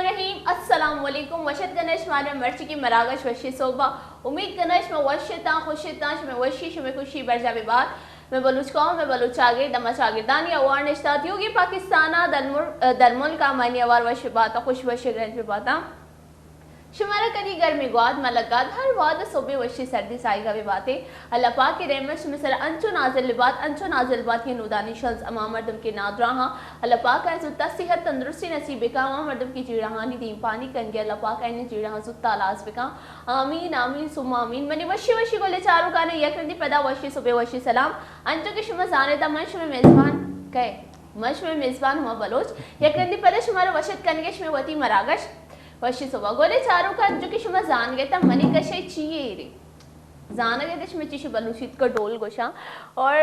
बिस्मिल्लाहिर्रहमानिर्रहीम अस्सलाम वालेकुम वशत गणेश माने मर्ची की मरागश वशी सोबा उम्मीद गणेश में वशता खुशिता में वशी में खुशी बरजा बात मैं बलूच कौम में बलूच आगे दमा शागिरदानी अवार निश्ता योगी पाकिस्ताना दरमुल का मानी अवार वश बात खुश वश ग्रंथ में बाता शुमारा करी गर्मी ग्वाद मलगाद हर वाद सोबे वशी सर्दी साइगा भी बातें अल्लाह पाक की रहमत से मिसल अंचो नाजिल बात की नूदानी शल्स अमा मर्दम के नादराहा अल्लाह पाक है जुत्ता सेहत तंदुरुस्ती नसीब बिका अमा मर्दम की जीड़ाहानी दीन पानी कंगे अल्लाह पाक है जीड़ाहा जुत्ता लाज बिका आमीन आमीन सुम्मा आमीन मनी वशी को ले चारों का ने यकरंदी पैदा वशी सुबह वशी सलाम अंचो के शुमा जाने दा मंच में मेजबान कहे मंच में मेजबान हुआ बलोच यकरंदी पैदा शुमारा वशत कनगेश में वती मरागश वशी सुबह गोले चारों का जो कि शुमा जान गए था मनी कशे चाहिए रे जान गए देश में चीश बलूचित का डोल गोशा और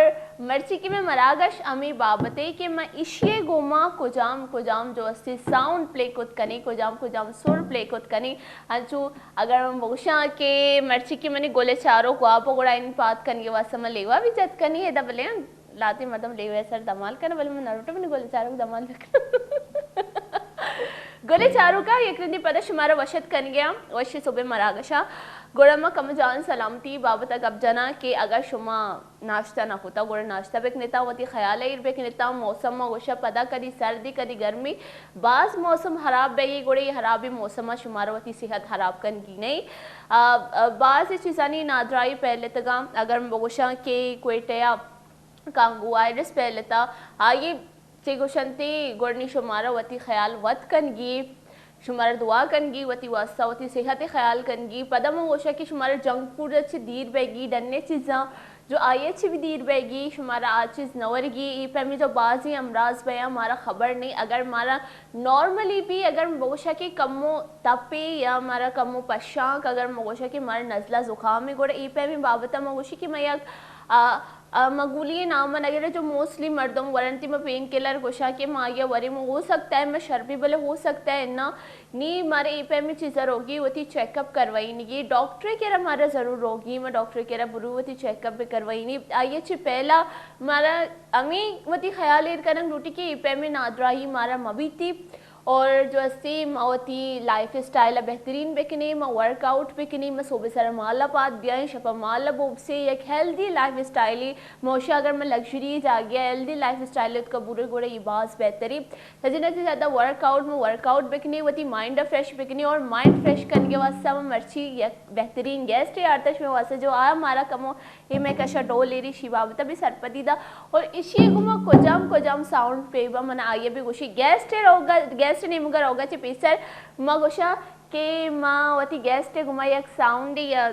मर्ची की में मरागश अमी बाबते कि मैं इशिये गोमा कुजाम जो अस्ती साउंड प्ले कुत कनी कुजाम सुर प्ले कुत कनी अंचु अगर हम गोशा के मर्ची की मनी गोले चारों को आप गोड़ा इन बात कनी वासम लेवा भी जत कनी है दबले लाते मदम लेवे सर दमाल करना बोले मैं नरोटे में गोले चारों दमाल गोले चारों का यकरंदी पदा शुमारा वशत कन गया वशी सुबह मरागशा गोड़मा कमजान सलामती बाबत अब जना के अगर शुमा नाश्ता ना होता गोड़ा नाश्ता बेक नेता वती ख्याल बेक नेता मौसम में गोशा पदा कदी सर्दी कदी गर्मी बाज मौसम खराब बेगी गोड़े खराबी मौसम शुमारा वती सेहत खराब कन की नहीं बाज चीज़ानी नादराई पहले तक अगर गोशा के कोयटया कांगू वायरस पहले था आगे चेगोशंती गोड़नी शुमारा वती ख्याल वत कनगी शुमारा दुआ कनगी वती वास्ता वती सेहत ख्याल कनगी पदम गोशा की शुमारा जंक फूड अच्छी दीर बैगी डन्ने चीज़ा जो आई अच्छी भी दीर बैगी शुमारा आज चीज़ नवरगी ई पे में जो बाजी अमराज बया हमारा खबर नहीं अगर हमारा नॉर्मली भी अगर गोशा की कमो तपे या हमारा कमो पशाक अगर गोशा की हमारा नज़ला ज़ुकाम में गोड़ा ई पे में बाबता मगोशी की मैं मगूली नामन अगर जो मोस्टली मर्दों वारंटी में पेन किलर गोशा के माया वरी में हो सकता है मैं शर्बी बोले हो सकता है ना नी मारे ई में चीज़ें रोगी वती चेकअप करवाई नहीं डॉक्टर के हमारा ज़रूर रोगी मैं डॉक्टर के बुरू वती चेकअप भी करवाई नहीं आइए ची पहला हमारा अमी वती ख्याल करन रोटी की ई में नादरा ही मारा मबी थी और जो अस्ती मवती लाइफ स्टाइल बेहतरीन बेकनी मैं वर्कआउट बेकनी मैं सोबे सर माला पात ब्याई शपा माला बोब से एक हेल्दी लाइफ स्टाइल मोशा अगर मैं लग्जरी जा गया हेल्दी लाइफ स्टाइल उसका बुरे गोड़े ये बास बेहतरी सजना से ज़्यादा वर्कआउट में वर्कआउट बेकनी वती माइंड फ्रेश बेकनी और माइंड फ्रेश करने के वास्ते मैं मर्ची बेहतरीन गेस्ट है आर्तश में वास्ते जो आ हमारा कमो ये मैं कशा डो ले रही शिवावता भी सरपती था और इसी गुमा कोजाम साउंड पे मन आइए भी गोशी गेस्ट है रोगा गेस्ट नहीं मुगर होगा चे पेसर मगोशा के माँ वती गेस्ट है गुमा एक साउंड या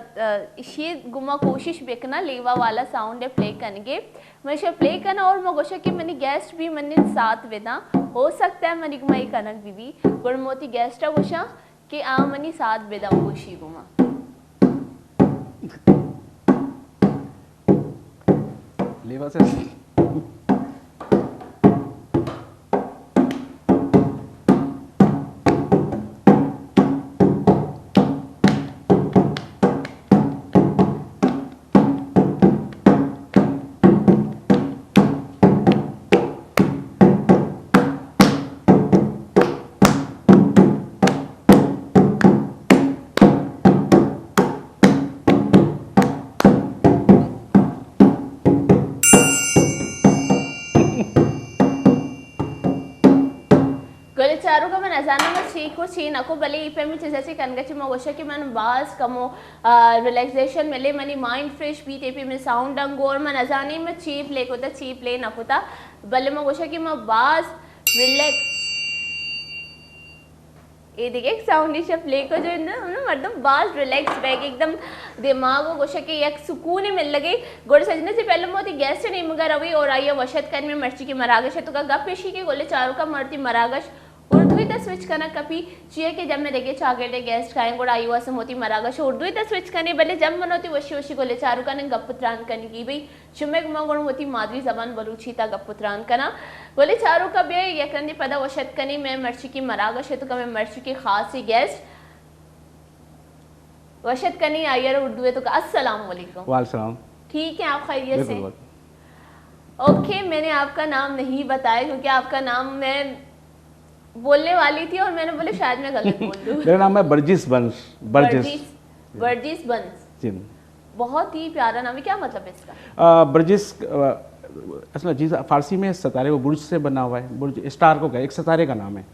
इसी गुमा कोशिश बेकना लेवा वाला साउंड है प्ले करने मैं प्ले करना और मगोशा के मनी गेस्ट भी मनी साथ वेदा हो सकता है मनी गुमा एक कनक बीबी गुड़मोती गेस्ट है गोशा के आ मनी साथ वेदा कोशी गुमा लेवा से चारों का मैं नजाना में सीखो सी नको भले ई पे में चीज़ कनगची मगोशा कि मन बास कमो रिलैक्सेशन मिले मनी माइंड फ्रेश भी ते पे में साउंड अंगो और मैं नजाने में चीप ले कोता चीप ले न कोता भले मगोशा कि मैं बास रिलैक्स ये देखिए साउंड इशा प्ले को जो ना मतलब बास रिलैक्स बैग एकदम दिमाग को गोशा के एक सुकून ही मिल लगे गोड़े सजने से पहले मोती गेस्ट नहीं मगर अभी और आइए वशत करने में मर्ची की मरागश है तो का गप पेशी के गोले चारों का मरती मरागश उर्दू ही स्विच करना कभी चाहिए कि जब मैं देखे चागेटे गेस्ट खाएं गोड़ा आई हुआ से मोती मरागश उर्दू ही स्विच करने भले जब मन होती वशी गोले चारों का ने गपुत्रान करने की भाई शुमे गुमा गोड़ होती मादरी जबान बलूची था गपुत्रान करना गोले चारों का भी यकरंदी पदा वशत करनी मैं मर्ची की मरागश है तो का मैं मर्ची की खास ही गेस्ट वशत करनी आई उर्दू है तो का अस्सलाम वालेकुम। वालेकुम। ठीक है आप खैरियत से? ओके मैंने आपका नाम नहीं बताया क्योंकि आपका नाम मैं बोलने वाली थी और मैंने बोले शायद मैं गलत बोल दूं। मेरा नाम है बर्जिस बंस। बर्जिस बंस। जी। बहुत ही प्यारा नाम है, क्या मतलब है इसका? बर्जिस असल जी फारसी में सितारे, वो बुर्ज से बना हुआ है, बुर्ज स्टार को क्या, एक सितारे का नाम है।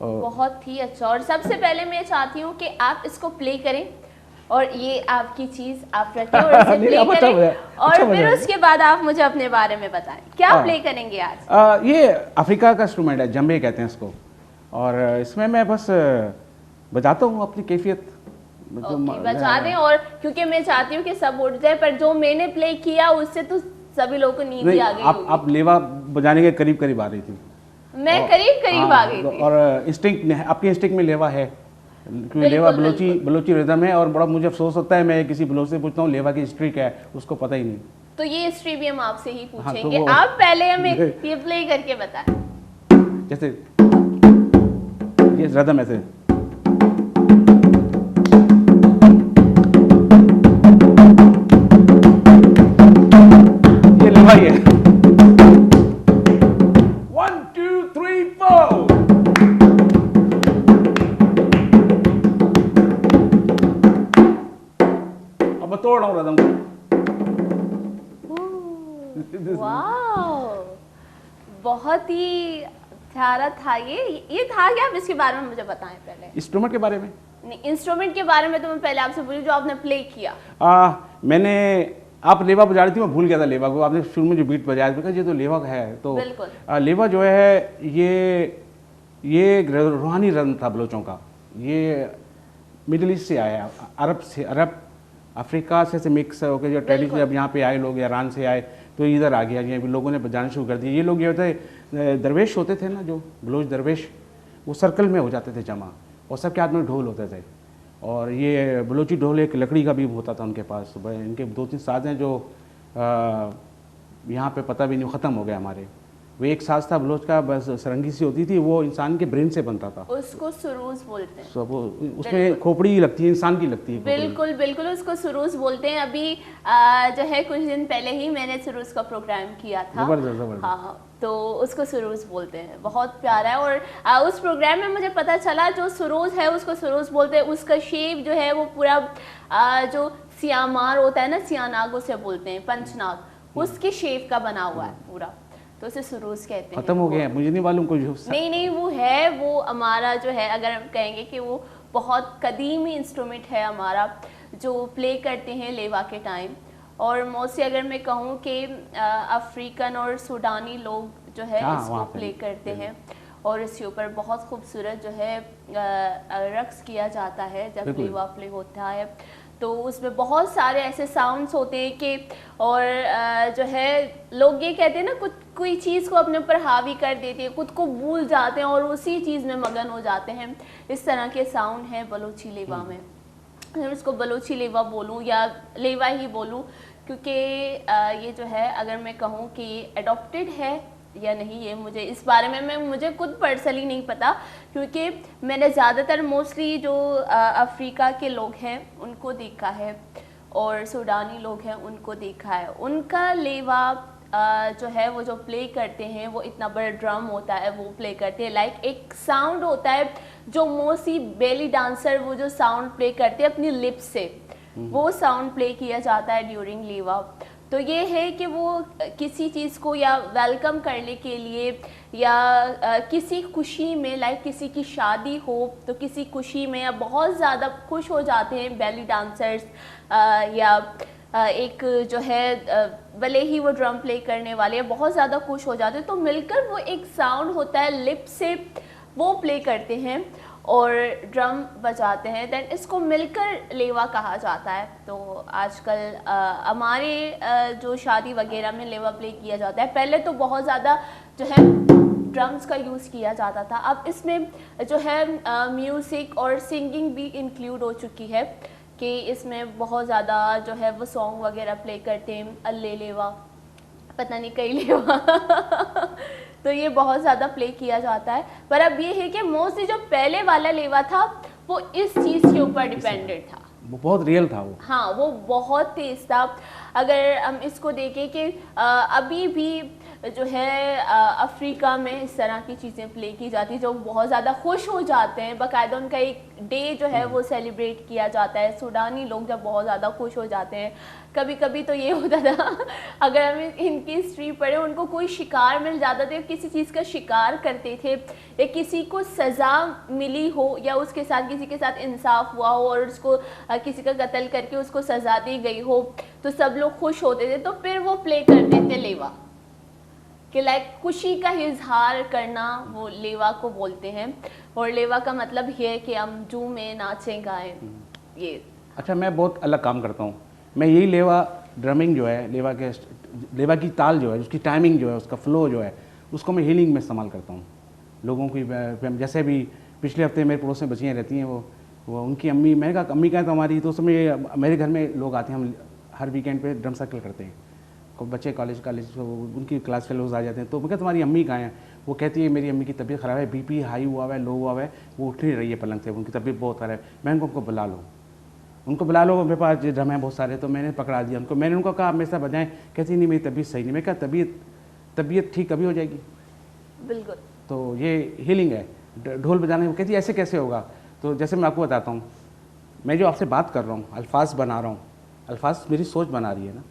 बहुत ही अच्छा। और सबसे पहले मैं चाहती हूँ कि आप इसको प्ले करें और ये आपकी चीज आप रखें और इसे नहीं, प्ले अब अच्छा करें बजा, और अच्छा फिर बजा। उसके बाद आप मुझे अपने बारे में बताएं क्या प्ले करेंगे आज। ये अफ्रीका का इंस्ट्रूमेंट है, जम्बे कहते हैं इसको। और इसमें मैं बस बजाता हूँ अपनी कैफियत। ओके, बजा दें। और क्योंकि मैं चाहती हूँ कि सब उठ जाए, पर जो मैंने प्ले किया उससे तो सभी लोगों को नींद ही आ गई होगी। आप लेवा बजाने के करीब करीब आ रही थी। मैं करीब करीब आ गई थी। और इंस्टिंक्ट, आपकी इंस्टिंक्ट में लेवा है, क्योंकि लेवा बलोची रिदम है। और बड़ा मुझे अफसोस होता है, मैं किसी बलोच से पूछता हूँ लेवा की हिस्ट्री क्या है, उसको पता ही नहीं। तो ये हिस्ट्री भी हम आपसे ही हाँ, पूछेंगे। तो आप पहले हमें ये प्ले करके बताएं। जैसे ये रिदम ऐसे, ये लेवा ही है। 1 2 3 4। अब मैं तोड़ रहा हूँ रिदम को। वाह, बहुत ही प्यारा था ये था क्या? आप इसके बारे में मुझे बताएं पहले। इंस्ट्रूमेंट के बारे में नहीं, इंस्ट्रूमेंट के बारे में तो मैं पहले आपसे पूछूं जो आपने प्ले किया। मैंने, आप लेवा बजा रही थी, मैं भूल गया था लेवा को। आपने शुरू में जो बीट बजाया था, ये तो लेवा का है। तो बिल्कुल। लेवा जो है ये रूहानी रंग था बलोचों का। ये मिडिल ईस्ट से आया, अरब अफ्रीका से मिक्स होकर जो ट्रेडिशनल, जब यहाँ पे आए लोग, ईरान से आए तो इधर आ गया, ये लोगों ने बजाना शुरू कर दिया। ये लोग ये होते दरवेश होते थे ना, जो बलोच दरवेश, वो सर्कल में हो जाते थे जमा, और सबके हाथ में ढोल होते थे। और ये बलोची ढोल एक लकड़ी का भी होता था उनके पास। इनके 2-3 साज हैं जो यहाँ पे पता भी नहीं, ख़त्म हो गए हमारे। वो एक साज था बलोच का, बस सरंगी सी होती थी, वो इंसान के ब्रेन से बनता था। उसको सुरूज बोलते हैं। वो उसमें खोपड़ी लगती है, इंसान की लगती है। बिल्कुल बिल्कुल, उसको सुरूज बोलते हैं। अभी जो है कुछ दिन पहले ही मैंने सुरूज का प्रोग्राम किया था। जबरदस्त। हाँ, तो उसको सुरूज बोलते हैं। बहुत प्यारा है। और उस प्रोग्राम में मुझे पता चला जो सुरूज है उसको सुरूज बोलते हैं। उसका शेप जो है वो पूरा जो सियामार होता है ना, सियानाग उसे बोलते हैं, पंचनाग, उसके शेप का बना हुआ है पूरा, तो उसे सुरूज कहते हैं। खत्म हो गया, मुझे नहीं मालूम कोई। नहीं, वो है, वो हमारा जो है, अगर हम कहेंगे कि वो बहुत कदीमी इंस्ट्रूमेंट है हमारा, जो प्ले करते हैं लेवा के टाइम। और मोस्टली अगर मैं कहूँ कि अफ्रीकन और सूडानी लोग जो है इसको प्ले करते हैं। और इसके ऊपर बहुत खूबसूरत जो है रक्स किया जाता है जब लेवा प्ले होता है। तो उसमें बहुत सारे ऐसे साउंड्स होते हैं कि, और जो है लोग ये कहते हैं ना, कुछ कोई चीज़ को अपने ऊपर हावी कर देती है, खुद को भूल जाते हैं और उसी चीज़ में मगन हो जाते हैं। इस तरह के साउंड हैं बलोची लेवा में। मैं उसको बलोची लेवा बोलूँ या लेवा ही बोलूँ, क्योंकि ये जो है, अगर मैं कहूँ कि एडॉप्टेड है या नहीं, ये मुझे इस बारे में मुझे खुद पर्सनली नहीं पता, क्योंकि मैंने ज़्यादातर मोस्टली जो अफ्रीका के लोग हैं उनको देखा है और सूडानी लोग हैं उनको देखा है। उनका लेवा जो है वो जो प्ले करते हैं, वो इतना बड़ा ड्रम होता है, वो प्ले करते हैं। लाइक एक साउंड होता है जो मोस्टली बेली डांसर वो जो साउंड प्ले करते हैं अपनी लिप्स से, वो साउंड प्ले किया जाता है ड्यूरिंग लेवा। तो ये है कि वो किसी चीज़ को या वेलकम करने के लिए या किसी खुशी में, लाइक किसी की शादी हो तो किसी खुशी में या बहुत ज़्यादा खुश हो जाते हैं बेली डांसर्स, या एक जो है भले ही वो ड्रम प्ले करने वाले बहुत ज़्यादा खुश हो जाते हैं, तो मिलकर वो एक साउंड होता है लिप से, वो प्ले करते हैं और ड्रम बजाते हैं। देन इसको मिलकर लेवा कहा जाता है। तो आजकल हमारे जो शादी वगैरह में लेवा प्ले किया जाता है। पहले तो बहुत ज़्यादा जो है ड्रम्स का यूज़ किया जाता था, अब इसमें जो है म्यूज़िक और सिंगिंग भी इंक्लूड हो चुकी है कि इसमें बहुत ज़्यादा जो है वो सॉन्ग वगैरह प्ले करते हैं, अल्ले लेवा, पता नहीं कई लेवा तो ये बहुत ज़्यादा प्ले किया जाता है। पर अब ये है कि मोस्टली जो पहले वाला लेवा था वो इस चीज़ के ऊपर डिपेंडेड था, वो बहुत रियल था वो। हाँ, वो बहुत तेज था। अगर हम इसको देखें कि अभी भी जो है अफ्रीका में इस तरह की चीज़ें प्ले की जाती है, जो बहुत ज़्यादा खुश हो जाते हैं, बाकायदा उनका एक डे जो है वो सेलिब्रेट किया जाता है। सूडानी लोग जब बहुत ज़्यादा खुश हो जाते हैं, कभी कभी तो ये होता था अगर हम इनकी हिस्ट्री पढ़े, उनको कोई शिकार मिल जाता था, किसी चीज़ का शिकार करते थे या किसी को सज़ा मिली हो या उसके साथ किसी के साथ इंसाफ हुआ हो और उसको किसी का कत्ल करके उसको सज़ा दी गई हो, तो सब लोग खुश होते थे। तो फिर वो प्ले करते थे लेवा, कि लाइक खुशी का इजहार करना, वो लेवा को बोलते हैं। और लेवा का मतलब ये है कि हम झूमें नाचें गाएं। ये अच्छा, मैं बहुत अलग काम करता हूँ। मैं यही लेवा ड्रमिंग जो है, लेवा की ताल जो है, उसकी टाइमिंग जो है, उसका फ्लो जो है, उसको मैं हीलिंग में इस्तेमाल करता हूँ। लोगों की जैसे भी पिछले हफ्ते मेरे पड़ोस में बच्चियाँ रहती हैं, वो उनकी अम्मी, मैंने कहा अम्मी कहाँ तो हमारी, तो उसमें मेरे घर में लोग आते हैं, हम हर वीकेंड पे ड्रम सर्कल करते हैं, बच्चे कॉलेज उनकी क्लास के लोग आ जाते हैं। तो मैं कहा तुम्हारी अम्मी कहाँ हैं? वो कहती है मेरी अम्मी की तबीयत ख़राब है, बीपी हाई हुआ है, लो हुआ है, वो उठ नहीं रही है पलंग से, उनकी तबीयत बहुत ख़राब है। मैंने उनको बुला लो, मेरे पास ड्रम है बहुत सारे। तो मैंने पकड़ा दिया उनको, मैंने उनको कहा मेरे साथ बजाएं, कहती नहीं मेरी तबीयत सही नहीं। मैं कहा तबीयत ठीक कभी हो जाएगी, बिल्कुल। तो ये हीलिंग है ढोल बजाने। वो कहती ऐसे कैसे होगा? तो जैसे मैं आपको बताता हूँ, मैं जो आपसे बात कर रहा हूँ, अल्फाज बना रहा हूँ, अल्फाज मेरी सोच बना रही है ना।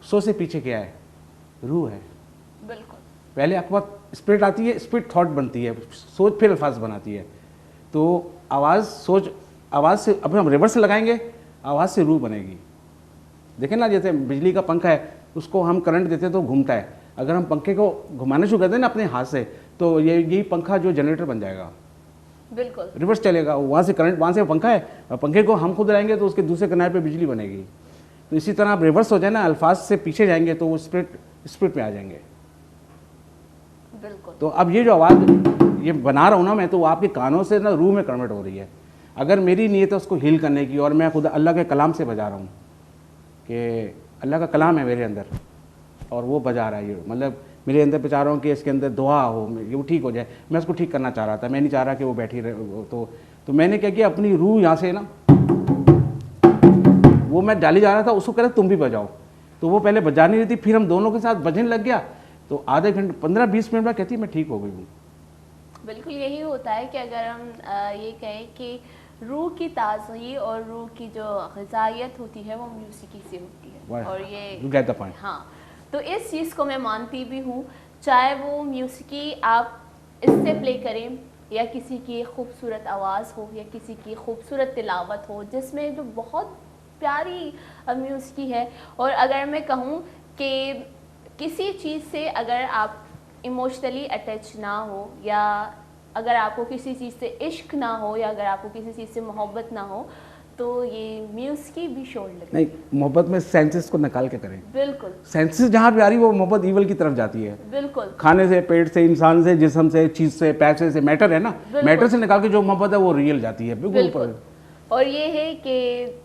सोच से पीछे क्या है? रूह है। बिल्कुल। पहले आपके पास स्पिरिट आती है, स्पिरिट थॉट बनती है, सोच फिर अल्फाज बनाती है। तो आवाज़ से अब हम रिवर्स से लगाएंगे, आवाज़ से रूह बनेगी। देखें ना, जैसे बिजली का पंखा है, उसको हम करंट देते हैं तो घूमता है। अगर हम पंखे को घुमाना शुरू करते हैं ना अपने हाथ से, तो यही पंखा जो जनरेटर बन जाएगा, बिल्कुल रिवर्स चलेगा। वहाँ से करंट, वहाँ से पंखा है, पंखे को हम खुद लाएंगे तो उसके दूसरे किनारे पे बिजली बनेगी। तो इसी तरह आप रिवर्स हो जाए ना, अल्फाज से पीछे जाएंगे तो वो स्पिरिट में आ जाएंगे। बिल्कुल। तो अब ये जो आवाज़ ये बना रहा हूँ ना मैं, तो वो आपके कानों से ना रूह में कन्वर्ट हो रही है। अगर मेरी नीयत है उसको हील करने की, और मैं खुद अल्लाह के कलाम से बजा रहा हूँ कि अल्लाह का कलाम है मेरे अंदर और वो बजा रहा है, ये मतलब मेरे अंदर बचा रहा हूँ कि इसके अंदर दुआ हो, ये वो ठीक हो जाए। मैं उसको ठीक करना चाह रहा था, मैं नहीं चाह रहा कि वो बैठी रहे। तो मैंने क्या किया, अपनी रूह यहाँ से ना, वो मैं डाली जा रहा था, उसको कह रहा तुम भी बजाओ। तो वो पहले बजा नहीं रही थी, फिर हम दोनों के साथ बजने लग गया। तो आधे घंटे 15-20 मिनट में कहती मैं ठीक हो गई हूँ। बिल्कुल यही होता है कि अगर हम ये कहें कि रूह की ताज़गी और रूह की जो ग़िज़ाइयत होती है वो म्यूज़िक से होती है। और ये you get the point. हाँ, तो इस चीज़ को मैं मानती भी हूँ, चाहे वो म्यूज़िक आप इससे प्ले करें या किसी की खूबसूरत आवाज़ हो या किसी की खूबसूरत तिलावत हो, जिसमें जो बहुत प्यारी म्यूज़िक है। और अगर मैं कहूँ कि किसी चीज़ से अगर आप इमोशनली अटैच ना हो, या अगर आपको किसी चीज़ से इश्क ना हो, या अगर आपको किसी चीज़ से मोहब्बत ना हो, तो ये म्यूज़िक भी शोर लगे। नहीं, मोहब्बत में सेंसेस को निकाल के करें। बिल्कुल। सेंसेस जहाँ पे आ रही वो मोहब्बत ईवल की तरफ जाती है। बिल्कुल। खाने से, पेट से, इंसान से, जिस्म से, चीज़ से, पैसे से, मैटर है ना, मैटर से निकाल के जो मोहब्बत है वो रियल जाती है। बिल्कुल। और ये है कि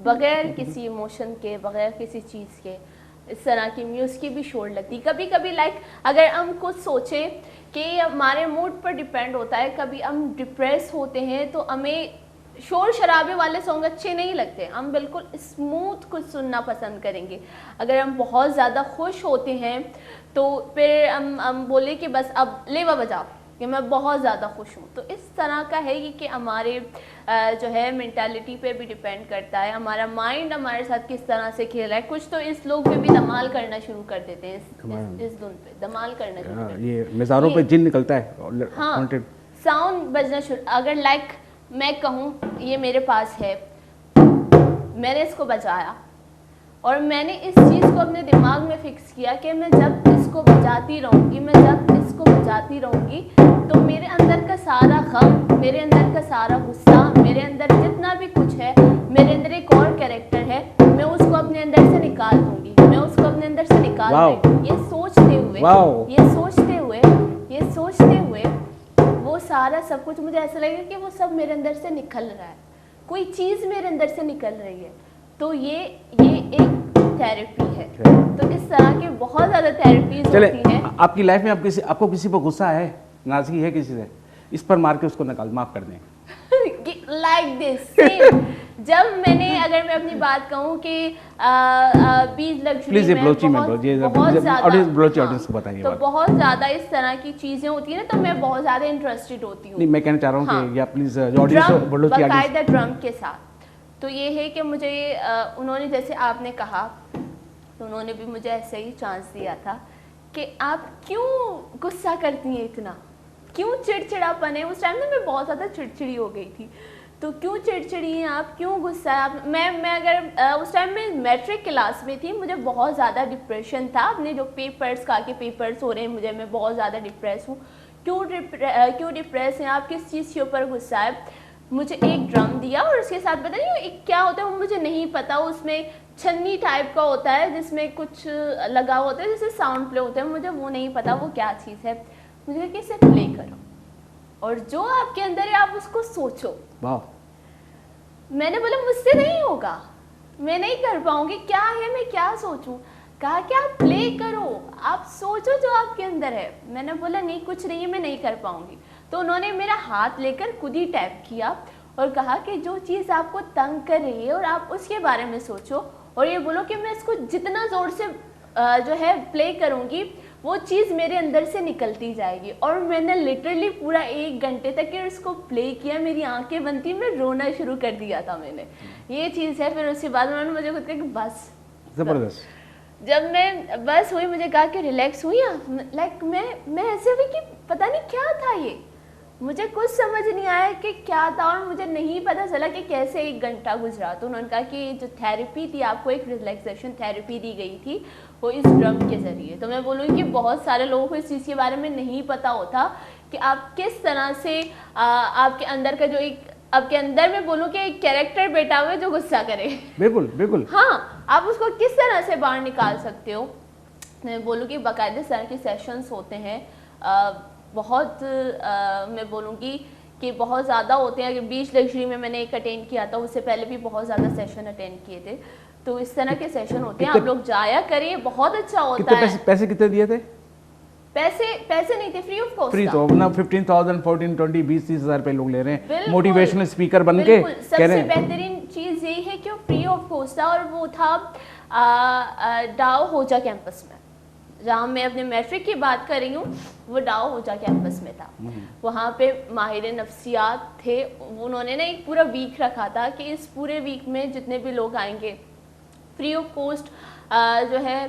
बगैर किसी इमोशन के, बगैर किसी चीज़ के, इस तरह की म्यूज़िक भी शोर लगती। कभी कभी लाइक अगर हम कुछ सोचें कि हमारे मूड पर डिपेंड होता है, कभी हम डिप्रेस होते हैं तो हमें शोर शराबे वाले सॉन्ग अच्छे नहीं लगते, हम बिल्कुल स्मूथ कुछ सुनना पसंद करेंगे। अगर हम बहुत ज़्यादा खुश होते हैं तो फिर हम बोले कि बस अब लेवा बजाओ कि मैं बहुत ज़्यादा खुश हूँ। तो इस तरह का है कि हमारे जो है मेंटालिटी पे भी डिपेंड करता है, हमारा माइंड हमारे साथ किस तरह से खेल रहा है। कुछ तो इस लोग पे भी धमाल करना शुरू कर देते हैं, इस धुन पे धमाल करना शुरू कर देते हैं। ये मिजारों पे जिन निकलता है। हाँ, साउंड बजना शुरू। अगर लाइक मैं कहूँ ये मेरे पास है, मैंने इसको बजाया और मैंने इस चीज़ को अपने दिमाग में फिक्स किया कि मैं जब इसको बजाती रहूँगी, मैं जब इसको बजाती रहूँगी, तो मेरे अंदर का सारा गम, मेरे अंदर का सारा गुस्सा, मेरे अंदर जितना भी कुछ है, मेरे अंदर एक और कैरेक्टर है, मैं उसको अपने अंदर से निकाल दूँगी, मैं उसको अपने अंदर से निकाल दूँगी। ये सोचते हुए वो सारा सब कुछ मुझे ऐसा लगेगा कि वो सब मेरे अंदर से निकल रहा है, कोई चीज़ मेरे अंदर से निकल रही है। तो ये एक थेरेपी है। तो इस तरह के बहुत ज़्यादा थेरेपीज होती हैं। आपकी लाइफ में आपको किसी पर गुस्सा है, नाराज़गी है किसी से, इस पर मार के उसको निकाल, माफ़ कर दें। Like this same. जब मैंने, अगर मैं अपनी बात कहूँ कि बीज लग्जरी में बहुत ज़्यादा, तो बहुत ज़्यादा इस तरह की चीज़ें होती है ना, तो मैं बहुत ज़्यादा इंटरेस्टेड होती हूँ। नहीं, मैं कहना चाह रहा हूँ कि या प्लीज बाकायदा ड्रम के साथ। तो ये है कि मुझे उन्होंने, जैसे आपने कहा, तो उन्होंने भी मुझे ऐसे ही चांस दिया था कि आप क्यों गुस्सा करती हैं इतना, क्यों चिड़चिड़ापन है। उस टाइम ना मैं बहुत ज़्यादा चिड़चिड़ी हो गई थी, तो क्यों चिड़चिड़ी हैं आप, क्यों गुस्सा है आप। मैं अगर उस टाइम में मैट्रिक क्लास में थी, मुझे बहुत ज़्यादा डिप्रेशन था। अपने जो पेपर्स का के पेपर्स हो रहे हैं मुझे, मैं बहुत ज़्यादा डिप्रेस हूँ। क्यों डिप्रेस हैं आप, किस चीज़ के ऊपर गुस्सा है। मुझे एक ड्रम दिया और उसके साथ पता नहीं एक क्या होता है वो मुझे नहीं पता, उसमें छन्नी टाइप का होता है जिसमें कुछ लगा होता है जैसे साउंड प्ले होता है, मुझे वो नहीं पता वो क्या चीज़ है। मुझे लगा कि इसे प्ले करो और जो आपके अंदर है आप उसको सोचो। वाह। मैंने बोला मुझसे नहीं होगा, मैं नहीं कर पाऊंगी, क्या है मैं क्या सोचूं। कहा कि आप प्ले करो, आप सोचो जो आपके अंदर है। मैंने बोला नहीं कुछ नहीं है, मैं नहीं कर पाऊंगी। तो उन्होंने मेरा हाथ लेकर खुद ही टैप किया और कहा कि जो चीज़ आपको तंग कर रही है और आप उसके बारे में सोचो और ये बोलो कि मैं इसको जितना ज़ोर से जो है प्ले करूँगी वो चीज़ मेरे अंदर से निकलती जाएगी। और मैंने लिटरली पूरा 1 घंटे तक इसको प्ले किया, मेरी आंखें बंद थी, मैं रोना शुरू कर दिया था मैंने। ये चीज़ है। फिर उसके बाद उन्होंने मुझे खुद कहा कि बस, ज़बरदस्त। जब मैं बस हुई, मुझे कहा कि रिलैक्स हुई आप, लाइक मैं ऐसे हुई कि पता नहीं क्या था ये, मुझे कुछ समझ नहीं आया कि क्या था और मुझे नहीं पता चला कि कैसे 1 घंटा गुजरा। तो उन्होंने कहा कि जो थेरेपी थी, आपको एक रिलैक्सेशन थेरेपी दी गई थी वो इस ड्रम के ज़रिए। तो मैं बोलूँगी कि बहुत सारे लोगों को इस चीज़ के बारे में नहीं पता होता कि आप किस तरह से आपके अंदर का जो एक, आपके अंदर में बोलूँ कि एक कैरेक्टर बैठा हुआ है जो गुस्सा करे। बिल्कुल बिल्कुल। हाँ, आप उसको किस तरह से बाहर निकाल सकते हो। मैं बोलूँ कि बाकायदा इस तरह के सेशंस होते हैं, बहुत मैं बोलूँगी कि बहुत ज़्यादा होते हैं। अगर बीच लग्जरी में मैंने एक अटेंड किया था, उससे पहले भी बहुत ज़्यादा सेशन अटेंड किए थे। तो इस तरह के सेशन होते हैं, आप लोग जाया करिए, बहुत अच्छा होता है। पैसे कितने दिए थे? पैसे नहीं थे, फ्री ऑफ कॉस्ट। फ्री तो ना 15,000 14 20 20 30 हज़ार रुपए लोग ले रहे हैं मोटिवेशनल स्पीकर बन के। सबसे बेहतरीन चीज़ यही है कि वो फ्री ऑफ कॉस्ट था और वो था डाओ होजा कैंपस में, जहाँ मैं अपने मैट्रिक की बात कर रही हूँ, वो डाओ होजा कैंपस में था। वहाँ पे माहिर नफ्सियात थे, उन्होंने ना एक पूरा वीक रखा था कि इस पूरे वीक में जितने भी लोग आएंगे फ्री ऑफ कॉस्ट जो है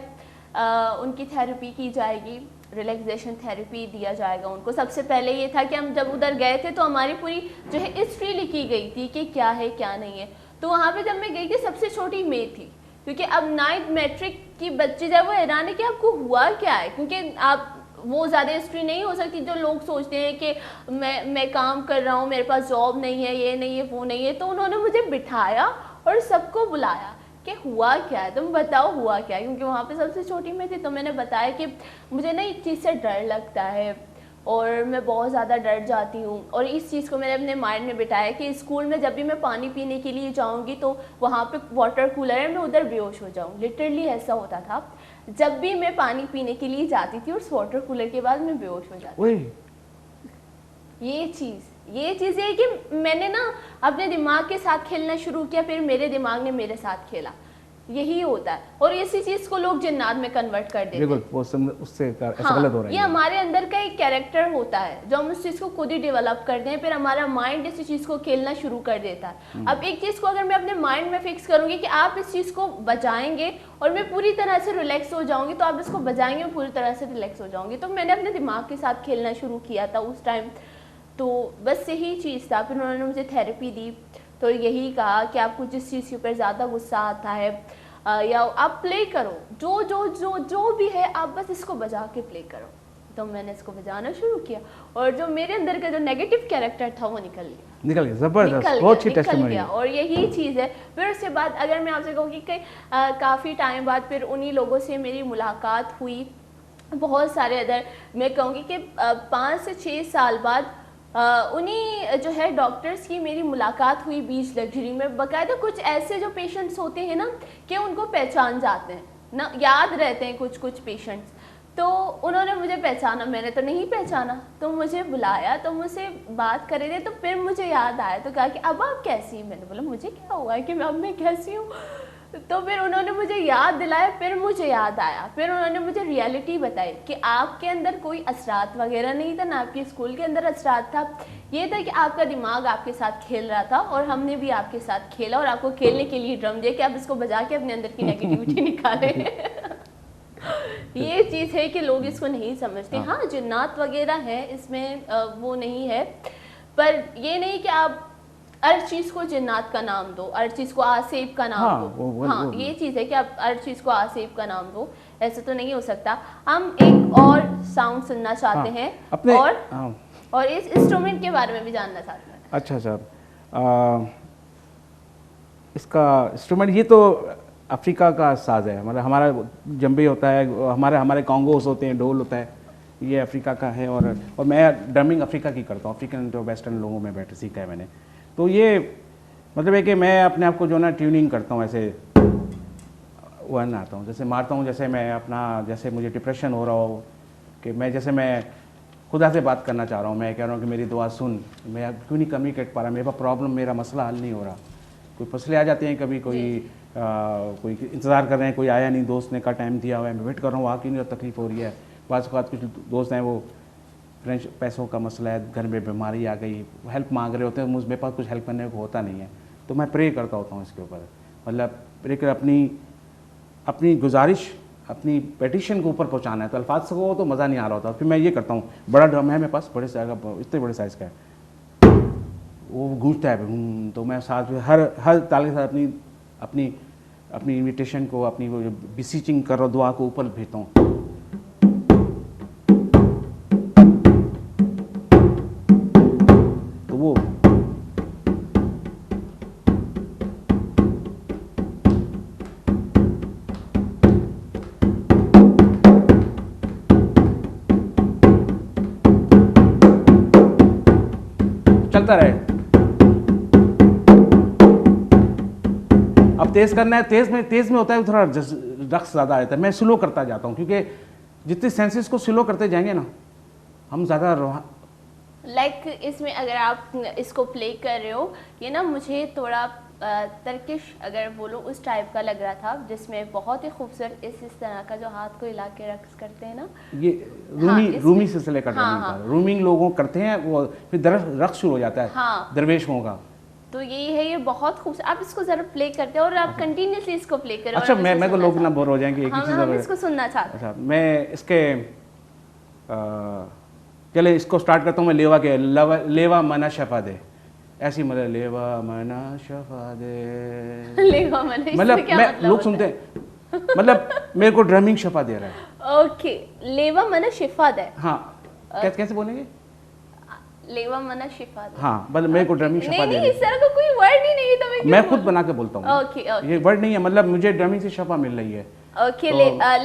उनकी थेरेपी की जाएगी, रिलैक्सेशन थेरेपी दिया जाएगा उनको। सबसे पहले ये था कि हम जब उधर गए थे तो हमारी पूरी जो है हिस्ट्री लिखी गई थी कि क्या है क्या नहीं है। तो वहाँ पे जब मैं गई थी सबसे छोटी मैं थी, क्योंकि अब 9th मैट्रिक की बच्ची जब वो हैरान है कि आपको हुआ क्या है, क्योंकि आप वो ज़्यादा हिस्ट्री नहीं हो सकती जो लोग सोचते हैं कि मैं काम कर रहा हूँ, मेरे पास जॉब नहीं है, ये नहीं है, वो नहीं है। तो उन्होंने मुझे बिठाया और सबको बुलाया कि हुआ क्या है, तुम बताओ हुआ क्या है, क्योंकि वहाँ पे सबसे छोटी मैं थी। तो मैंने बताया कि मुझे ना एक चीज़ से डर लगता है और मैं बहुत ज़्यादा डर जाती हूँ, और इस चीज़ को मैंने अपने माइंड में बिठाया कि स्कूल में जब भी मैं पानी पीने के लिए जाऊँगी तो वहाँ पे वाटर कूलर है, मैं उधर बेहोश हो जाऊँ। लिटरली ऐसा होता था, जब भी मैं पानी पीने के लिए जाती थी उस वाटर कूलर के बाद मैं बेहोश हो जाती थी। ये चीज़ है कि मैंने ना अपने दिमाग के साथ खेलना शुरू किया, फिर मेरे दिमाग ने मेरे साथ खेला। यही होता है, और इसी चीज़ को लोग जिन्नात में कन्वर्ट कर देते हैं। बिल्कुल, वो उससे ऐसा गलत हो रहा है। ये हमारे अंदर का एक कैरेक्टर होता है जो हम उस चीज़ को खुद ही डेवलप करते हैं, फिर हमारा माइंड इसी चीज़ को खेलना शुरू कर देता है। अब एक चीज़ को अगर मैं अपने माइंड में फिक्स करूँगी कि आप इस चीज़ को बजाएंगे और मैं पूरी तरह से रिलैक्स हो जाऊँगी, तो आप इसको बजाएंगे मैं पूरी तरह से रिलैक्स हो जाऊँगी। तो मैंने अपने दिमाग के साथ खेलना शुरू किया था उस टाइम, तो बस यही चीज़ था। फिर उन्होंने मुझे थेरेपी दी, तो यही कहा कि आपको जिस चीज़ के ऊपर ज़्यादा गुस्सा आता है या आप प्ले करो, जो जो जो जो भी है आप बस इसको बजा के प्ले करो। तो मैंने इसको बजाना शुरू किया और जो मेरे अंदर का जो नेगेटिव कैरेक्टर था वो निकल गया। ज़बरदस्त, बहुत अच्छी टेस्टिमनी है। और यही चीज़ है। फिर उसके बाद अगर मैं आपसे कहूँ कि काफ़ी टाइम बाद फिर उन्हीं लोगों से मेरी मुलाकात हुई, बहुत सारे अदर, मैं कहूँगी कि 5 से 6 साल बाद उन्हीं जो है डॉक्टर्स की मेरी मुलाकात हुई बीच लग्जरी में। बाकायदा कुछ ऐसे जो पेशेंट्स होते हैं ना कि उनको पहचान जाते हैं ना, याद रहते हैं कुछ पेशेंट्स। तो उन्होंने मुझे पहचाना, मैंने तो नहीं पहचाना, तो मुझे बुलाया, तो मुझसे बात कर रहे थे, तो फिर मुझे याद आया, तो कहा कि अब आप कैसी हैं? मैंने बोला मुझे क्या हुआ है कि अब मैं कैसी हूँ? तो फिर उन्होंने मुझे याद दिलाया, फिर मुझे याद आया, फिर उन्होंने मुझे रियलिटी बताई कि आपके अंदर कोई असरात वगैरह नहीं था, ना आपके स्कूल के अंदर असरात था, ये था कि आपका दिमाग आपके साथ खेल रहा था और हमने भी आपके साथ खेला और आपको खेलने के लिए ड्रम दिया कि आप इसको बजा के अपने अंदर की नेगेटिविटी निकालें। ये चीज़ है कि लोग इसको नहीं समझते। हाँ, जिन्नात वगैरह है इसमें, वो नहीं है, पर ये नहीं कि आप हर चीज़ को जिन्नात का नाम दो, हर चीज़ को आसेब का नाम हाँ, दो। हाँ, वो ये चीज़ है कि आप हर चीज़ को आसेब का नाम दो, ऐसे तो नहीं हो सकता। हम एक और साउंड सुनना चाहते हैं अपने और इस इंस्ट्रूमेंट के बारे में भी जानना चाहते हैं। अच्छा सर, इसका इंस्ट्रूमेंट ये तो अफ्रीका का साज है, मतलब हमारा जम्बे होता है, हमारे कॉन्गोस होते हैं, ढोल होता है, ये अफ्रीका का है। और मैं ड्रमिंग अफ्रीका की करता हूँ, अफ्रीकन जो वेस्टर्न लोगों में बैठ सीखा है मैंने। तो ये मतलब है कि मैं अपने आप को जो ना ट्यूनिंग करता हूँ, ऐसे वन आता हूँ, जैसे मारता हूँ, जैसे मैं अपना, जैसे मुझे डिप्रेशन हो रहा हो कि मैं खुदा से बात करना चाह रहा हूँ, मैं कह रहा हूँ कि मेरी दुआ सुन, मैं क्यों नहीं कम्युनिकेट पा रहा, मेरे पास प्रॉब्लम, मेरा मसला हल नहीं हो रहा। कोई फसले आ जाते हैं कभी, कोई इंतज़ार कर रहे हैं, कोई आया नहीं, दोस्त ने का टाइम दिया हुआ है, मैं वेट कर रहा हूँ, आके नहीं, तकलीफ़ हो रही है। बात कुछ दोस्त हैं, वो फ्रेंच पैसों का मसला है, घर में बीमारी आ गई, हेल्प मांग रहे होते हैं, मेरे पास कुछ हेल्प करने को होता नहीं है, तो मैं प्रे करता होता हूँ इसके ऊपर, मतलब प्रे कर अपनी गुजारिश, अपनी पेटिशन को ऊपर पहुँचाना है। तो अल्फाज से वो तो मज़ा नहीं आ रहा होता, फिर मैं ये करता हूँ, बड़ा ड्रम है मेरे पास, बड़े साइज़ का, इतने बड़े साइज़ का है, वो गूंजता है, तो मैं साथ में हर ताल के साथ अपनी इन्विटेशन को, अपनी वो बिसीचिंग कर रहा दुआ को ऊपर भेजता हूँ। तो वो चलता रहे। अब तेज करना है, तेज में होता है थोड़ा रक्स ज़्यादा आता है, मैं स्लो करता जाता हूँ, क्योंकि जितने सेंसेस को स्लो करते जाएंगे ना, हम ज़्यादा लाइक इसमें अगर आप इसको प्ले कर रहे हो, ये ना मुझे थोड़ा तर्किश अगर बोलो उस टाइप का लग रहा था, जिसमें बहुत ही खूबसूरत इस तरह का जो हाथ को हिला के रक्स करते हैं ना, ये रूमी सिलसिले का ड्रमिंग का रूमिंग लोगों करते हैं, वो फिर रक्स शुरू हो जाता है दरवेशों का। तो यही है, ये बहुत खूबसूरत। आप इसको जरा प्ले करते हो और आप कंटिन्यूसली इसको प्ले करो। अच्छा, मैं तो लोग ना बोर हो जाएंगे, एक ही चीज़ हम इसको सुनना चाहते हैं। अच्छा, मैं इसके चले इसको स्टार्ट करता हूँ मैं लेवा के, लेवा मना शफा दे, ऐसी मतलब लेवा मना शफा दे, लेवा मना, मतलब मैं लोग सुनते हैं, मतलब मेरे को ड्रमिंग शफा दे रहा है। ओके, लेवा मना शिफा दे। हाँ, कैसे बोलेंगे? लेवा मना शिफा दे। हाँ, मतलब मेरे को ड्रमिंग शफा दे। नहीं, इस तरह का कोई वर्ड ही नहीं, तो मैं खुद बना के बोलता हूँ। ओके, ये वर्ड नहीं है, मतलब मुझे ड्रमिंग से शफा मिल रही है। ओके,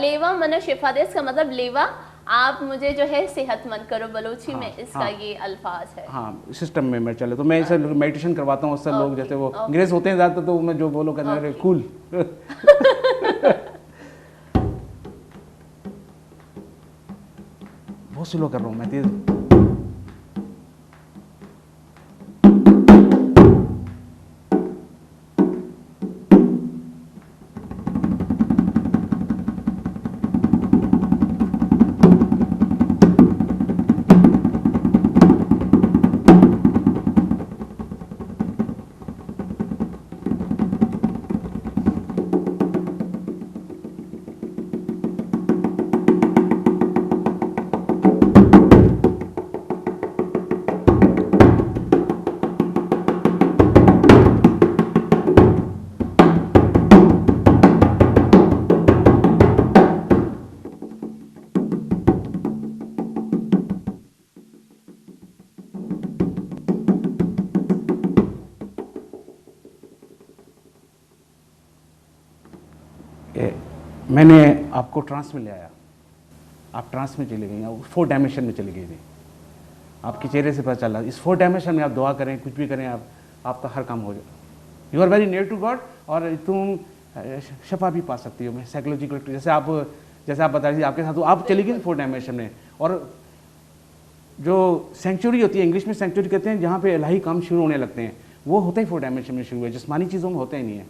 लेवा मना शिफा दे, इसका मतलब लेवा आप मुझे जो है सेहतमंद करो, बलोची में इसका ये अल्फाज है। हाँ, सिस्टम में मैं चले तो मैं इसे मेडिटेशन करवाता हूँ, उससे लोग जैसे वो अंग्रेज होते हैं ज़्यादातर, तो मैं जो बोलो कहते हैं कूल। बहुत स्लो कर रहा हूँ मैं, तेज। मैंने आपको ट्रांस में ले आया, आप ट्रांस में चली गई, 4 डायमेंशन में चली गई थी, आपके चेहरे से पता चला। इस 4 डायमेंशन में आप दुआ करें, कुछ भी करें, आपका हर काम हो जाए। You are very near to God, और तुम शफा भी पा सकती हो। मैं साइकोलॉजिकल, जैसे आप जैसे आप बता रही थी आपके साथ, तो आप चली गई 4 डायमेंशन में। और जो सेंचुरी होती है, इंग्लिश में सेंचुरी कहते हैं, जहाँ पे इलाही काम शुरू होने लगते हैं, वो होता ही 4 डायमेंशन में शुरू है, जिस्मानी चीज़ों में होता ही नहीं है।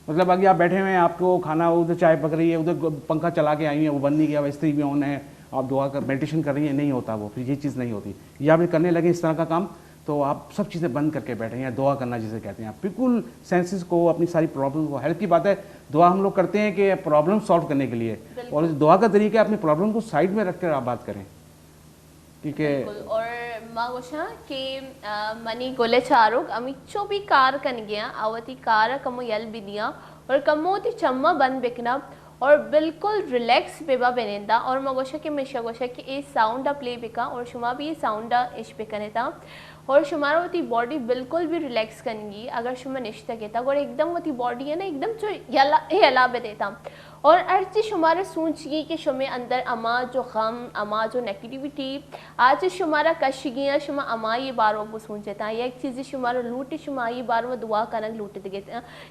मतलब अगर आप बैठे हुए हैं, आपको खाना, उधर चाय पक रही है, उधर पंखा चला के आई है, वो बंद नहीं किया, स्त्री भी ऑन है, आप दुआ कर मेडिटेशन कर रही है, नहीं होता वो, फिर ये चीज़ नहीं होती। या फिर करने लगे इस तरह का काम, तो आप सब चीज़ें बंद करके बैठे हैं, दुआ करना जिसे कहते हैं, आप बिल्कुल सेंसेस को, अपनी सारी प्रॉब्लम को, हेल्प की बात है, दुआ हम लोग करते हैं कि प्रॉब्लम सॉल्व करने के लिए, और दुआ का तरीका है अपनी प्रॉब्लम को साइड में रख कर आप बात करें, ठीक है। और मागोशा कि मनी गोले चारोक अमी चोबी कार कन गया आवती कार कमो यल बिदिया और कमो ती चम्मा बन बेकना और बिल्कुल रिलैक्स बेबा बेनेंदा और मगोशा के मिशा गोशा कि ए साउंड प्ले बेका और शुमा भी साउंड इश बेकने था और शुमारा होती बॉडी बिल्कुल भी रिलैक्स करेंगी अगर शुमा निश्चित कहता और एकदम होती बॉडी है ना एकदम जो यला बेदेता और अर्ची शुमारा सोचिए कि शुमे अंदर अमा जो गम अमा जो नेगेटिविटी आज शुमारा कशगियाँ शुमा अमा ये बार वो सोचता ये एक चीज़ शुमारा लूट शुमा ये बार वो दुआ कनक लूट दे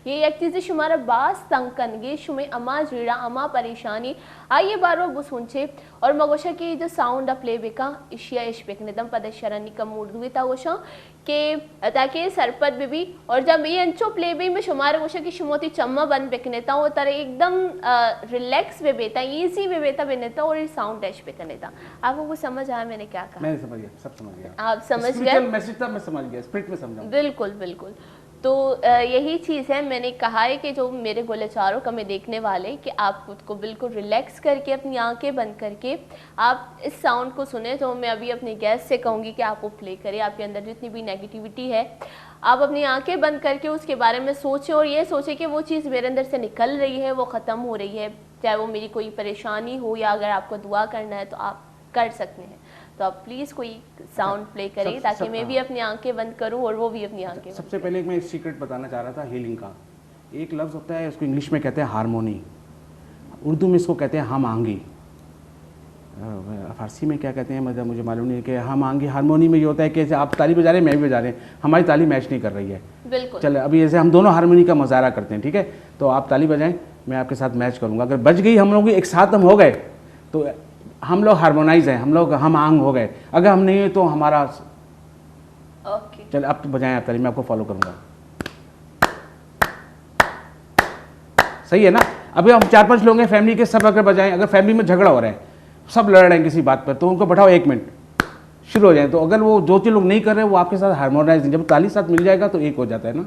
ये एक चीज़ शुमारा बास तंग कनगे शुमे अमा जीड़ा अमा परेशानी ये बार वो सोचे और मगोशा की जो साउंड प्ले बेका इशिया इश बेकने दम पद शरणी का मूड हुई था गोशा के ताकि सरपत भी और जब ये अंचो प्ले भी में शुमार गोशा की शुमोती चम्मा बन बेकने था वो तरह एकदम रिलैक्स वे बेता इजी वे बेता बेनेता और ये साउंड डैश पे करने था। आपको कुछ समझ आया मैंने क्या कहा? मैं समझ गया, सब समझ गया। आप समझ गए? मैसेज था, मैं समझ गया, स्पिरिट में समझा। बिल्कुल बिल्कुल। तो यही चीज़ है, मैंने कहा है कि जो मेरे गोलेचारों का मैं देखने वाले कि आप खुद को बिल्कुल रिलैक्स करके अपनी आंखें बंद करके आप इस साउंड को सुने। तो मैं अभी अपने गेस्ट से कहूँगी कि आप वो प्ले करें, आपके अंदर जितनी भी नेगेटिविटी है आप अपनी आंखें बंद करके उसके बारे में सोचें और ये सोचें कि वो चीज़ मेरे अंदर से निकल रही है, वो ख़त्म हो रही है, चाहे वो मेरी कोई परेशानी हो या अगर आपको दुआ करना है तो आप कर सकते हैं। तो आप प्लीज़ कोई साउंड प्ले करें ताकि मैं भी अपनी आंखें बंद करूं और वो भी अपनी आंखें। सबसे पहले मैं एक सीक्रेट बताना चाह रहा था हीलिंग का। एक लफ्ज़ होता है, उसको इंग्लिश में कहते हैं हारमोनी, उर्दू में इसको कहते हैं हम आंगी, फारसी में क्या कहते हैं मतलब मुझे मालूम नहीं है कि हम आंगी। हारमोनी में ये होता है कि आप ताली बजा रहे हैं, मैं भी बजा रहे हैं, हमारी ताली मैच नहीं कर रही है। बिल्कुल। चलो अभी जैसे हम दोनों हारमोनी का मुजाहरा करते हैं, ठीक है, तो आप ताली बजाएं, मैं आपके साथ मैच करूँगा। अगर बज गई हम लोग एक साथ हम हो गए तो हम लोग हारमोनाइज हैं, हम लोग हम आंग हो गए। अगर हम नहीं है तो हमारा ओके। चल अब तो बजाएं आप ताली, मैं आपको फॉलो करूँगा। सही है ना? अभी हम 4-5 लोग हैं फैमिली के, सब अगर बजाएं, अगर फैमिली में झगड़ा हो रहा है, सब लड़ रहे हैं किसी बात पर, तो उनको बैठाओ 1 मिनट, शुरू हो जाए। तो अगर वो जो चीज़ लोग नहीं कर रहे हैं वो आपके साथ हारमोनाइज नहीं, जब ताली साथ मिल जाएगा तो एक हो जाता है ना।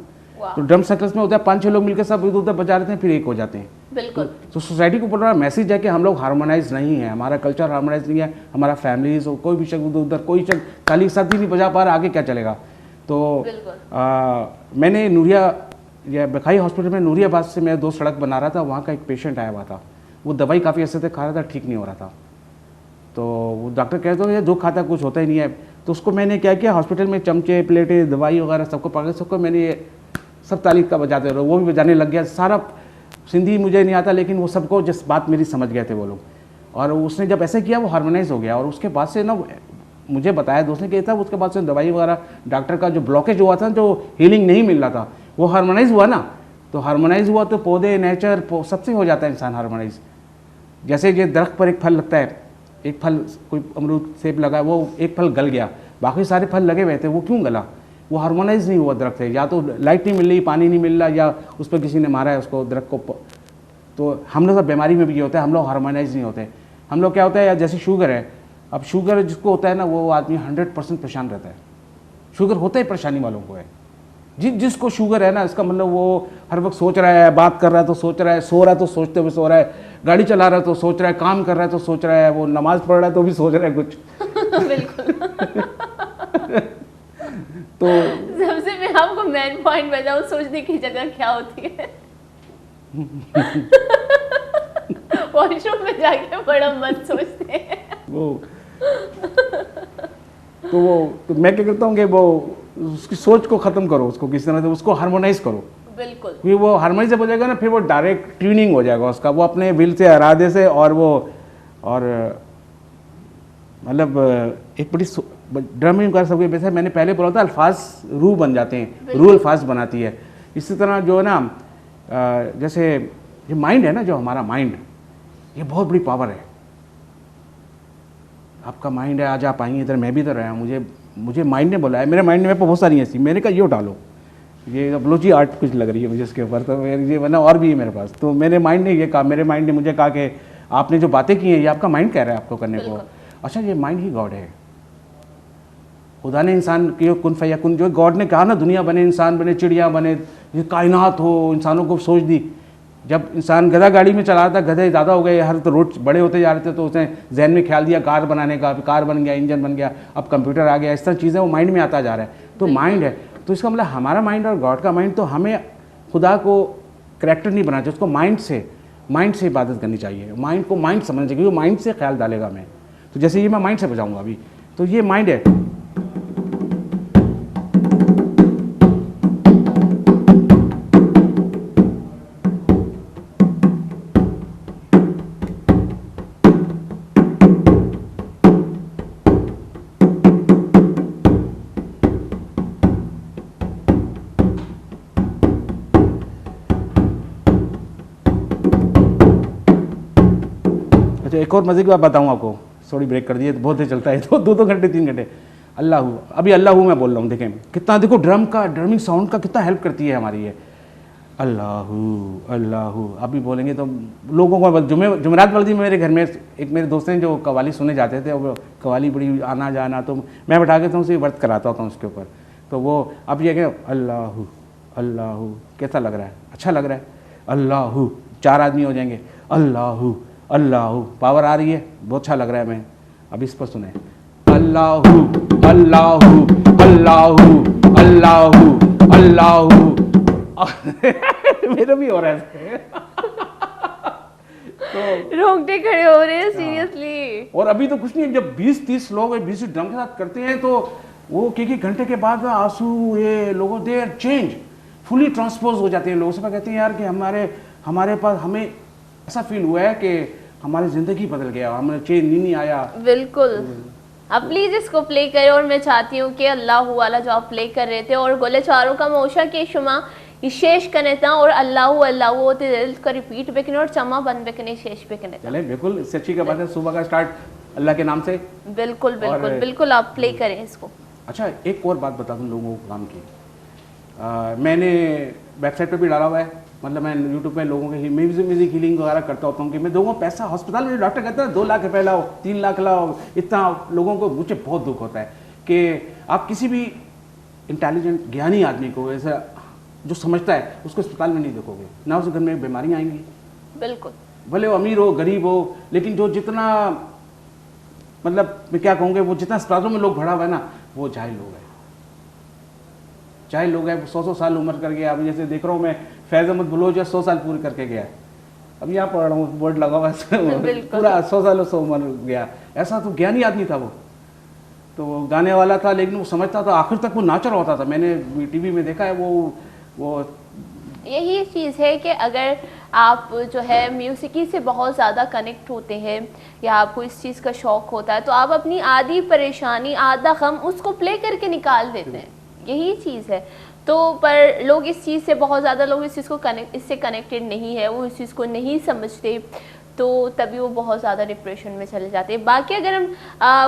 तो ड्रम सर्कल्स में होता है 5-6 लोग मिलकर सब इधर उधर बजा रहे हैं, फिर एक हो जाते हैं। बिल्कुल। तो सोसाइटी को पूरा मैसेज है कि हम लोग हार्मोनाइज नहीं है, हमारा कल्चर हार्मोनाइज नहीं है, हमारा फैमिलीज कोई भी शख्स उधर उधर कोई शख्स ताली साथ ही नहीं बजा पा रहा, आगे क्या चलेगा। तो मैंने नूरिया या बखाई हॉस्पिटल में नूरियाबाद से मैं 2 सड़क बना रहा था, वहाँ का एक पेशेंट आया हुआ था, वो दवाई काफ़ी अच्छे से खा रहा था, ठीक नहीं हो रहा था। तो वो डॉक्टर कहते हो ये जो खाता कुछ होता ही नहीं है। तो उसको मैंने क्या किया, हॉस्पिटल में चमचे प्लेटें दवाई वगैरह सबको पकड़, सबको मैंने सब ताली का बजाते रहो, वो भी बजाने लग गया। सारा सिंधी मुझे नहीं आता लेकिन वो सबको जिस बात मेरी समझ गए थे वो लोग, और उसने जब ऐसे किया वो हार्मोनाइज हो गया। और उसके बाद से ना मुझे बताया दोस्त ने कि था, उसके बाद से दवाई वगैरह डॉक्टर का जो ब्लॉकेज हुआ था, जो हीलिंग नहीं मिल रहा था, वो हार्मोनाइज हुआ ना। तो हार्मोनाइज हुआ तो पौधे नेचर सबसे हो जाता है इंसान हार्मोनाइज। जैसे ये दरख्त पर एक फल लगता है, एक फल कोई अमरूद सेब लगा, वो एक फल गल गया, बाकी सारे फल लगे हुए थे, वो क्यों गला? वो हार्मोनाइज नहीं हुआ दरख्त है, या तो लाइट नहीं मिल रही, पानी नहीं मिल रहा, या उस पर किसी ने मारा है उसको दरख्त को। तो हम लोग बीमारी में भी ये होता है, हम लोग हार्मोनाइज नहीं होते। हम लोग क्या होता है, या जैसे शुगर है, अब शुगर जिसको होता है ना वो आदमी 100% परेशान रहता है। शुगर होता ही परेशानी वालों को है। जिसको शुगर है ना, इसका मतलब वो हर वक्त सोच रहा है, बात कर रहा है तो सोच रहा है, सो रहा है तो सोचते हुए सो रहा है, गाड़ी चला रहा है तो सोच रहा है, काम कर रहा है तो सोच रहा है, वो नमाज पढ़ रहा है तो भी सोच रहा है कुछ। बिल्कुल। तो सबसे मैं आपको मेन पॉइंट बताऊं, सोचने की जगह क्या होती है। वॉशरूम में जाके बड़ा मत सोचते हैं तो मैं क्या करता हूँ कि वो उसकी सोच को ख़त्म करो, उसको किसी तरह से उसको हार्मोनाइज करो। बिल्कुल। क्योंकि वो हार्मोनाइज जब हो जाएगा ना, फिर वो डायरेक्ट ट्यूनिंग हो जाएगा उसका, वो अपने विल से, इरादे से, और वो और मतलब एक बड़ी ड्रमिंग कर सबके वैसे मैंने पहले बोला था, अल्फाज रूह बन जाते हैं, रूह अल्फाज बनाती है। इसी तरह जो है ना, जैसे ये माइंड है ना, जो हमारा माइंड, ये बहुत बड़ी पावर है। आपका माइंड है, आज आप आएंगे इधर, मैं भी इधर आया, मुझे माइंड ने बोला है, मेरे माइंड में बहुत सारी ऐसी, मैंने कहा ये उठा लो, ये बलोची आर्ट कुछ लग रही है मुझे इसके ऊपर, तो ये वरना और भी है मेरे पास। तो मेरे माइंड ने ये कहा, मेरे माइंड ने मुझे कहा कि आपने जो बातें की हैं ये आपका माइंड कह रहा है आपको करने को। अच्छा, ये माइंड ही गॉड है। खुदा ने इंसान की कुन फयकुन, जो गॉड ने कहा ना, दुनिया बने, इंसान बने, चिड़िया बने, ये कायनात हो, इंसानों को सोच दी। जब इंसान गधा गाड़ी में चला रहा था, गधे ज़्यादा हो गए, हर तो रोड बड़े होते जा रहे थे, तो उसने जहन में ख्याल दिया कार बनाने का, कार बन गया, इंजन बन गया, अब कंप्यूटर आ गया, इस तरह चीज़ें वो माइंड में आता जा रहा है। तो माइंड है, तो इसका मतलब हमारा माइंड और गॉड का माइंड, तो हमें खुदा को करैक्टर नहीं बनाना चाहिए, उसको माइंड से इबादत करनी चाहिए, माइंड को माइंड समझना चाहिए, क्योंकि माइंड से ख्याल डालेगा मैं। तो जैसे ये मैं माइंड से बजाऊँगा अभी, तो ये माइंड है। अच्छा, एक और मज़े की बात बताऊँ आपको, सॉरी ब्रेक कर दिए, तो बहुत देर चलता है, तो 2 घंटे 3 घंटे। अल्लाह, अभी अल्लाह मैं बोल रहा हूँ, देखें कितना, देखो ड्रमिंग साउंड का कितना हेल्प करती है हमारी ये। अल्लाह अभी बोलेंगे तो लोगों को, जुमेरात वाले दिन मेरे घर में एक मेरे दोस्त हैं जो कवाली सुने जाते थे, और कवाली बड़ी आना जाना, तो मैं बैठा के तो उनसे वर्त कराता होता हूँ उसके ऊपर। तो वो अब ये कहें अल्लाह कैसा लग रहा है, अच्छा लग रहा है, अल्लाह 4 आदमी हो जाएंगे, अल्लाह पावर आ रही है, बहुत अच्छा लग रहा है। मैं अब इस पर सुने, अल्लाह मेरा भी हो रहा है तो रोंगटे खड़े हो रहे हैं सीरियसली। और अभी तो कुछ नहीं, जब 20-30 लोग 20 ड्रम के साथ करते हैं, तो वो एक घंटे के बाद आंसू, ये लोगों दे चेंज फुली ट्रांसपोज हो जाते हैं। लोग सब कहते हैं यार कि हमारे पास, हमें ऐसा फील हुआ है कि हमारी ज़िंदगी बदल गया, हमें चेंज नहीं आया। बिल्कुल, आप प्लीज़ इसको प्ले करें, और मैं चाहती हूँ कि अल्लाह वाला जो आप प्ले कर रहे थे, और गोले चारों का मोशा के शुमा शेष कनेता, और अल्लाह होते दिल का रिपीट बेकने, और चमा बन बेकने शेष बेकने। चले, बिल्कुल इससे अच्छी क्या बात है, सुबह का स्टार्ट अल्लाह के नाम से। बिल्कुल आप प्ले करें इसको। अच्छा, एक और बात बता दूँ लोगों को काम की, मैंने वेबसाइट पे भी डाला हुआ है, मतलब मैं यूट्यूब पे लोगों के म्यूजिक हीलिंग वगैरह करता होता हूँ कि मैं लोगों को पैसा, हॉस्पिटल में डॉक्टर कहता है 2 लाख रुपये लाओ, 3 लाख लाओ, इतना लोगों को, मुझे बहुत दुख होता है कि आप किसी भी इंटेलिजेंट ज्ञानी आदमी को, ऐसा जो समझता है, उसको अस्पताल में नहीं देखोगे, ना उसके घर में बीमारियाँ आएंगी। बिल्कुल, भले वो अमीर हो गरीब हो, लेकिन जो जितना, मतलब मैं क्या कहूँगे, वो जितना अस्पतालों में लोग भरा हुआ है ना, वो जाहिल लोग हैं, जाहिल लोग हैं। 100 साल उम्र कर गया। अभी जैसे देख रहा हूँ मैं, फैज़ अहमद बलोच 100 साल पूरे करके गया, अब यहाँ पढ़ रहा हूँ, बोर्ड लगा हुआ है पूरा 100 साल 100 उम्र गया। ऐसा तो ज्ञानी आदमी था वो, तो वो गाने वाला था, लेकिन वो समझता था, आखिर तक वो नाचर होता था। मैंने टीवी में देखा है वो यही चीज़ है कि अगर आप जो है म्यूज़िकी से बहुत ज़्यादा कनेक्ट होते हैं, या आपको इस चीज़ का शौक़ होता है, तो आप अपनी आधी परेशानी, आधा गम उसको प्ले करके निकाल देते हैं, यही चीज़ है। तो पर लोग इस चीज़ से, बहुत ज़्यादा लोग इस चीज़ को इससे कनेक्टेड नहीं है, वो इस चीज़ को नहीं समझते, तो तभी वो बहुत ज़्यादा डिप्रेशन में चले जाते हैं। बाकी अगर हम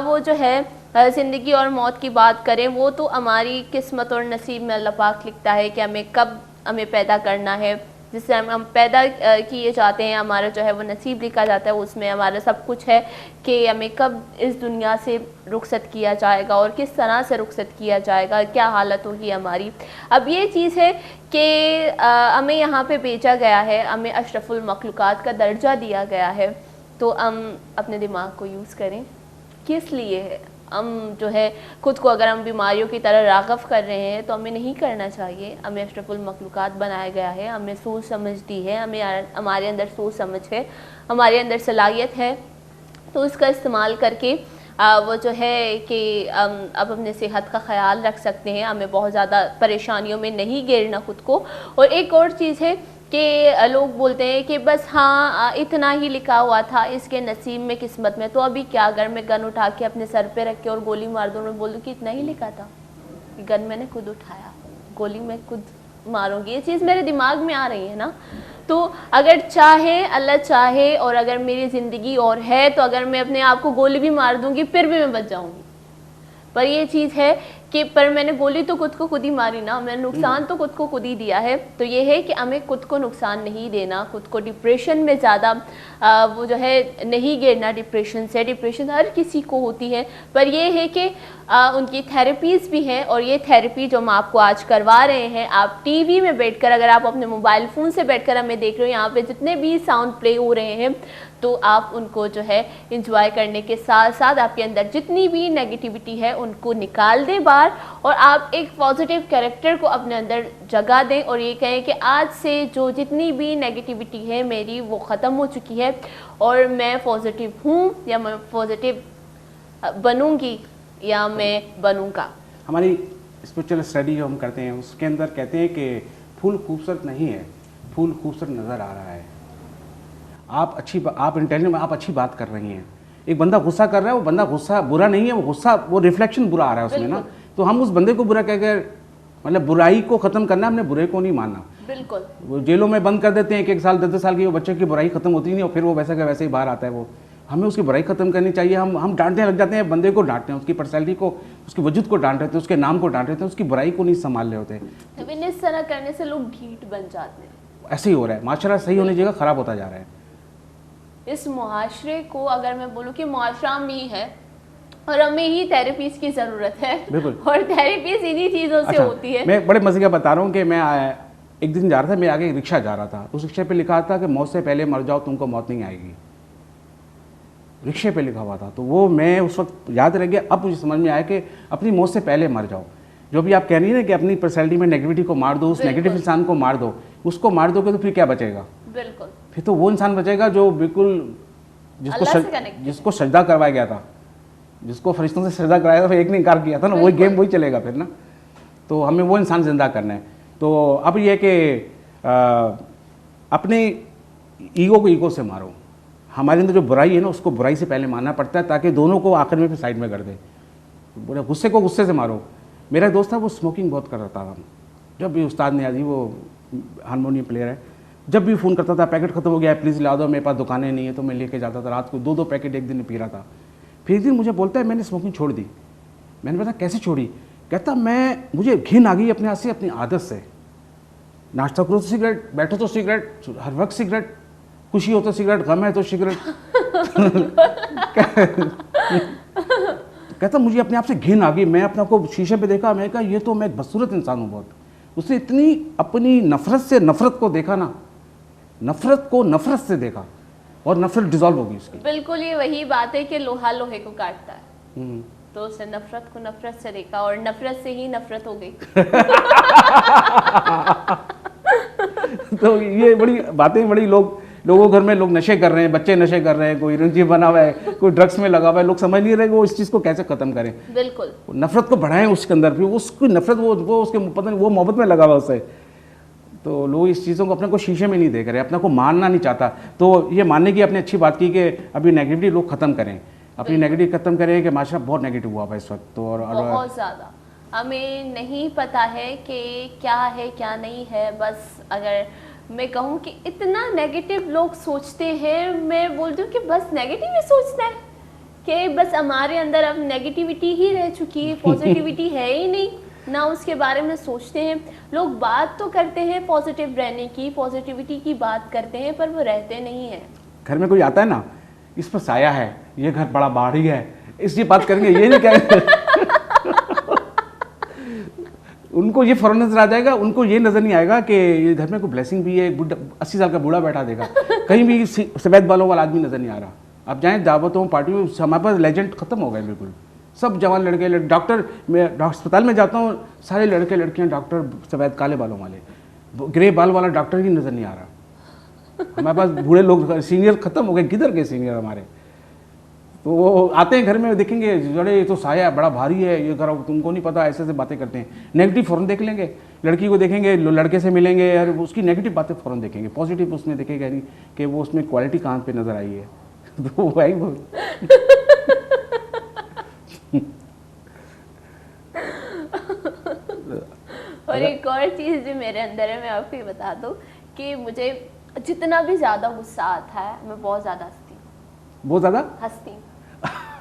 वो जो है ज़िंदगी और मौत की बात करें, वो तो हमारी किस्मत और नसीब में अल्लाह पाक लिखता है कि हमें कब हमें पैदा करना है, जिससे हम पैदा किए जाते हैं, हमारा जो है वो नसीब लिखा जाता है, उसमें हमारा सब कुछ है कि हमें कब इस दुनिया से रुखसत किया जाएगा और किस तरह से रुखसत किया जाएगा, क्या हालत होगी हमारी। अब ये चीज़ है कि हमें यहाँ पे भेजा गया है, हमें अशरफुल मखलूक़ात का दर्जा दिया गया है, तो हम अपने दिमाग को यूज़ करें। किस लिए है? हम जो है खुद को, अगर हम बीमारियों की तरह राग़ब कर रहे हैं, तो हमें नहीं करना चाहिए। हमें अशरफुल मखलूक़ात बनाया गया है, हमें सोच समझ दी है, हमें हमारे अंदर सोच समझ है, हमारे अंदर सलाहियत है, तो इसका इस्तेमाल करके वो जो है कि अब अपने सेहत का ख़याल रख सकते हैं, हमें बहुत ज़्यादा परेशानियों में नहीं घेरना खुद को। और एक और चीज़ है कि लोग बोलते हैं कि बस हाँ इतना ही लिखा हुआ था इसके नसीब में, किस्मत में, तो अभी क्या, अगर मैं गन उठा के अपने सर पे रख के और गोली मार दूँ, मैं बोल दूँ कि इतना ही लिखा था, गन मैंने खुद उठाया, गोली मैं खुद मारूंगी, ये चीज़ मेरे दिमाग में आ रही है ना। तो अगर चाहे, अल्लाह चाहे, और अगर मेरी ज़िंदगी और है, तो अगर मैं अपने आप को गोली भी मार दूंगी फिर भी मैं बच जाऊंगी। पर ये चीज़ है कि पर मैंने गोली तो खुद को खुद ही मारी ना, मैंने नुकसान तो खुद को खुद ही दिया है। तो ये है कि हमें खुद को नुकसान नहीं देना, खुद को डिप्रेशन में ज़्यादा वो जो है नहीं गिरना डिप्रेशन से। डिप्रेशन हर किसी को होती है, पर ये है कि उनकी थेरेपीज़ भी हैं, और ये थेरेपी जो हम आपको आज करवा रहे हैं, आप टीवी में बैठकर, अगर आप अपने मोबाइल फ़ोन से बैठकर हमें देख रहे हो, यहाँ पे जितने भी साउंड प्ले हो रहे हैं, तो आप उनको जो है इंजॉय करने के साथ साथ आपके अंदर जितनी भी नेगेटिविटी है उनको निकाल दें बाहर, और आप एक पॉजिटिव कैरेक्टर को अपने अंदर जगा दें, और ये कहें कि आज से जो जितनी भी नेगेटिविटी है मेरी वो ख़त्म हो चुकी है, और मैं पॉजिटिव हूँ, या मैं पॉजिटिव बनूंगी, या मैं बनूंगा। हमारी स्पिरिचुअल स्टडी जो हम करते हैं उसके अंदर कहते हैं कि फूल खूबसूरत नहीं है, फूल खूबसूरत नज़र आ रहा है। आप इंटेलिजेंट, आप अच्छी बात कर रही हैं। एक बंदा गुस्सा कर रहा है, वो बंदा गुस्सा बुरा नहीं है, वो गुस्सा वो रिफ्लेक्शन बुरा आ रहा है उसमें ना, तो हम उस बंदे को बुरा कहकर, मतलब बुराई को ख़त्म करना, हमने बुरे को नहीं मानना। बिल्कुल। वो जेलों में बंद कर देते हैं, 1-1 साल 10-10 साल की, वो बच्चे की बुराई खत्म होती नहीं, और फिर वो वैसा का वैसे ही बाहर आता है। वो हमें उसकी बुराई खत्म करनी चाहिए। हम डांटने लग जाते हैं, बंदे को डांटते हैं, उसकी पर्सनैलिटी को, उसके वजूद को डांट रहे थे, उसके नाम को डांट रहे थे, उसकी बुराई को नहीं संभाल रहे होते। लेकिन इस तरह करने से लोग ढीठ बन जाते हैं। ऐसे ही हो रहा है, माशरा सही होने की जगह ख़राब होता जा रहा है। इस मुआशरे को अगर मैं बोलूँ कि मुआशरा में ही है, और हमें ही थेरेपीज की ज़रूरत है। बिल्कुल। और थेरेपीज इन्हीं चीज़ों से होती है। मैं बड़े मज़े का बता रहा हूँ कि मैं एक दिन जा रहा था, मेरे आगे एक रिक्शा जा रहा था, उस रिक्शे पे लिखा था कि मौत से पहले मर जाओ, तुमको मौत नहीं आएगी। रिक्शे पे लिखा हुआ था, तो वो मैं उस वक्त याद रह गया। अब मुझे समझ में आया कि अपनी मौत से पहले मर जाओ। जो भी आप कह रही है ना कि अपनी पर्सनैलिटी में नेगेटिविटी को मार दो, उस नेगेटिव इंसान को मार दो, उसको मार दोगे तो फिर क्या बचेगा? बिल्कुल। फिर तो वो इंसान बचेगा जो बिल्कुल जिसको सजदा करवाया गया था, जिसको फरिश्तों से सजदा कराया था, फिर एक ने इनकार किया था ना, वही गेम वही चलेगा फिर ना। तो हमें वो इंसान जिंदा करना है। तो अब ये कि अपने ईगो को ईगो से मारो। हमारे अंदर जो बुराई है ना, उसको बुराई से पहले मानना पड़ता है, ताकि दोनों को आखिर में फिर साइड में कर दे। बोले गुस्से को गुस्से से मारो। मेरा दोस्त था, वो स्मोकिंग बहुत करता था। जब भी उस्ताद नियाज़ी, वो हारमोनियम प्लेयर है, जब भी फ़ोन करता था, पैकेट ख़त्म हो गया है, प्लीज़ ला दो, मेरे पास दुकानें नहीं है, तो मैं लेके जाता था। रात को 2-2 पैकेट एक दिन में पी रहा था। फिर एक दिन मुझे बोलता है मैंने स्मोकिंग छोड़ दी। मैंने बताया कैसे छोड़ी? कहता मुझे घिन आ गई अपने हाथ से, अपनी आदत से। नाश्ता करो तो सिगरेट, बैठो तो सिगरेट, हर वक्त सिगरेट, खुशी हो तो सिगरेट, गम है तो सिगरेट। कहता मुझे अपने आप से घिन आ गई। मैं अपने आप को शीशे पे देखा, मैं कहा ये तो मैं एक बदसूरत इंसान हूँ बहुत। उसने इतनी अपनी नफरत से नफरत को देखा ना, नफरत को नफरत से देखा, और नफरत डिजॉल्व होगी उसकी। बिल्कुल, ये वही बात है कि लोहा लोहे को काटता है। तो उसने नफरत को नफरत से देखा, और नफरत से ही नफरत हो गई। तो ये बड़ी बातें, बड़ी लोगों घर में लोग नशे कर रहे हैं, बच्चे नशे कर रहे हैं, कोई रंजी बना हुआ है, कोई ड्रग्स में लगा हुआ है, लोग समझ नहीं रहे वो इस चीज़ को कैसे ख़त्म करें। बिल्कुल। नफरत को बढ़ाएं उसके अंदर, फिर उसकी नफरत वो उसके पता नहीं वो मोहब्बत में लगा हुआ उससे। तो लोग इस चीज़ों को अपने को शीशे में नहीं देख रहे, अपने को मानना नहीं चाहता। तो ये मानने की अपने अच्छी बात की कि अभी नेगेटिविटी लोग ख़त्म करें, अपनी नेगेटिव खत्म करें कि माशरा बहुत नेगेटिव हुआ है इस वक्त। तो और बहुत ज़्यादा हमें नहीं पता है कि क्या है क्या नहीं है। बस अगर मैं कहूँ कि इतना नेगेटिव लोग सोचते हैं, मैं बोलती हूँ कि बस नेगेटिव ही सोचना है, कि बस हमारे अंदर अब नेगेटिविटी ही रह चुकी है, पॉजिटिविटी है ही नहीं ना, उसके बारे में सोचते हैं। लोग बात तो करते हैं पॉजिटिव रहने की, पॉजिटिविटी की बात करते हैं, पर वो रहते नहीं हैं। घर में कोई आता है ना, इस पर साया है, ये घर बड़ा बाहरी है, इसकी बात करेंगे, ये नहीं कहेंगे। उनको ये फौरन नजर आ जाएगा, उनको ये नजर नहीं आएगा कि ये घर में कोई ब्लेसिंग भी है। 80 साल का बूढ़ा बैठा देगा, कहीं भी सफेद बालों वाला आदमी नजर नहीं आ रहा। आप जाएं दावतों पार्टी में, हमारे पास लेजेंड खत्म हो गए बिल्कुल। सब जवान लड़के डॉक्टर, मैं अस्पताल में जाता हूँ, सारे लड़के लड़कियाँ डॉक्टर सफेद काले बालों वाले, ग्रे बाल वाला डॉक्टर ही नजर नहीं आ रहा। हमारे पास बूढ़े लोग, सीनियर खत्म हो गए, किधर गए सीनियर हमारे? तो वो आते हैं घर में, देखेंगे जड़े ये तो साया बड़ा भारी है, ये घर तुमको नहीं पता, ऐसे ऐसे बातें करते हैं। नेगेटिव फ़ौरन देख लेंगे, लड़की को देखेंगे, लड़के से मिलेंगे यार, उसकी नेगेटिव बातें फ़ौरन देखेंगे, पॉजिटिव उसमें देखेगा नहीं कि वो उसमें क्वालिटी कहाँ पे नज़र आई है। तो वही वो और एक और चीज़ जो मेरे अंदर है, मैं आपको ये बता दूँ कि मुझे जितना भी ज़्यादा गुस्सा आता है मैं बहुत ज़्यादा हंसती हूँ। बहुत ज़्यादा हंसती हूँ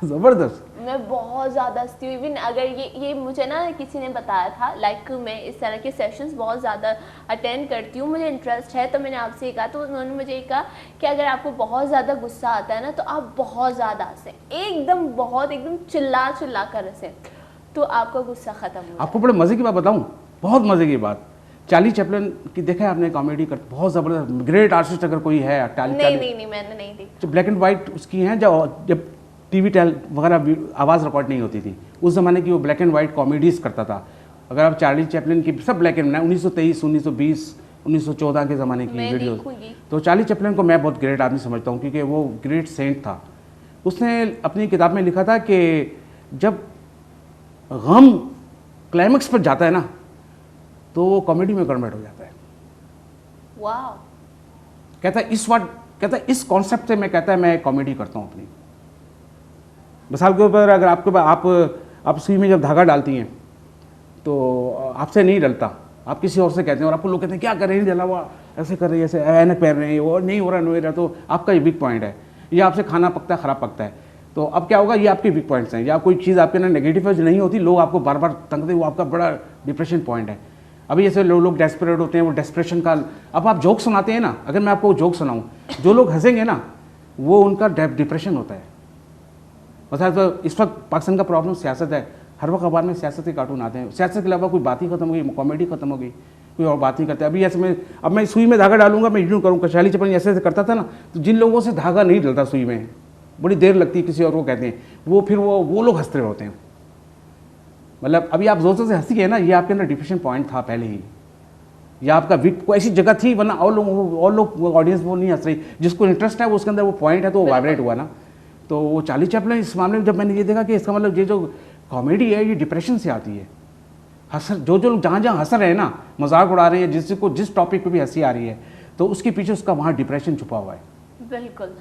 ज़बरदस्त। मैं बहुत ज़्यादा हंसती हूँ। इवन अगर ये मुझे ना किसी ने बताया था, लाइक मैं इस तरह के सेशंस बहुत ज़्यादा अटेंड करती हूँ, मुझे इंटरेस्ट है, तो मैंने आपसे ये कहा, तो उन्होंने मुझे ये कहा कि अगर आपको बहुत ज़्यादा गुस्सा आता है ना तो आप बहुत ज़्यादा हंसें, एकदम चिल्ला चिल्ला कर हंसें, तो आपका गुस्सा ख़त्म हो जाए। आपको बड़े मज़े की बात बताऊँ, बहुत मज़े की बात, चार्ली चैपलिन की देखा है आपने, कॉमेडी कर बहुत ज़बरदस्त, ग्रेट आर्टिस्ट अगर कोई है नहीं मैंने नहीं देखी। जो ब्लैक एंड वाइट उसकी हैं, जब टीवी वगैरह आवाज़ रिकॉर्ड नहीं होती थी उस ज़माने की, वो ब्लैक एंड वाइट कॉमेडीज़ करता था। अगर आप चार्ली चैपलिन की सब ब्लैक एंड 1923, 1920, 1914 के ज़माने की वीडियोस, तो चार्ली चैपलिन को मैं बहुत ग्रेट आदमी समझता हूँ, क्योंकि वो ग्रेट सेंट था। उसने अपनी किताब में लिखा था कि जब गम क्लाइमेक्स पर जाता है ना तो वो कॉमेडी में कन्वर्ट हो जाता है। वाह। कहता है इस कॉन्सेप्ट से मैं, कहता है मैं कॉमेडी करता हूँ अपनी। मिसाल के ऊपर अगर आप सुई में जब धागा डालती हैं तो आपसे नहीं डलता, आप किसी और से कहते हैं, और आपको लोग कहते हैं क्या कर रहे हैं, नहीं डला हुआ, ऐसे कर रही है, ऐसे ऐनक पहन रहे हैं, वो नहीं हो रहा, तो आपका ये वीक पॉइंट है। ये आपसे खाना पकता है, ख़राब पकता है, तो अब क्या होगा, ये आपके वीक पॉइंट्स हैं। या कोई चीज़ आपके ना नेगेटिव जो नहीं होती, लोग आपको बार बार तंगते, वो आपका बड़ा डिप्रेशन पॉइंट है। अभी जैसे लोग डेस्परेट होते हैं, वो डिप्रेशन का, अब आप जोक सुनाते हैं ना, अगर मैं आपको जोक सुनाऊँ, जो लोग हंसेंगे ना वो उनका डिप्रेशन होता है। मतलब तो इस वक्त पाकिस्तान का प्रॉब्लम सियासत है, हर वक्त अखबार में सियासत के कार्टून आते हैं, सियासत के अलावा कोई बात ही खत्म हो गई, कॉमेडी खत्म हो गई, कोई और बात नहीं करते। अभी ऐसे अब मैं सुई में धागा डालूंगा, मैं यूँ करूँ, चार्ली चैपलिन ऐसे करता था ना, तो जिन लोगों से धागा नहीं डलता सुई में, बड़ी देर लगती है, किसी और को कहते हैं, वो फिर वो लोग हंसते होते हैं। मतलब अभी आप जोर से हंसी है ना, ये आपके अंदर डिप्रेशन पॉइंट था पहले ही, या आपका वीक को ऐसी जगह थी, वरना और लोग ऑडियंस वो नहीं हंस रही, जिसको इंटरेस्ट है वो उसके अंदर वो पॉइंट है, तो वो वाइब्रेट हुआ ना। तो वो चार्ली चैपलिन इस मामले में जब मैंने ये देखा कि इसका मतलब ये जो कॉमेडी है ये डिप्रेशन से आती है। जो लोग जहाँ हंस रहे हैं ना, मजाक उड़ा रहे हैं, जिस टॉपिक पे भी हंसी आ रही है, तो उसके पीछे उसका वहाँ डिप्रेशन छुपा हुआ है। बिल्कुल।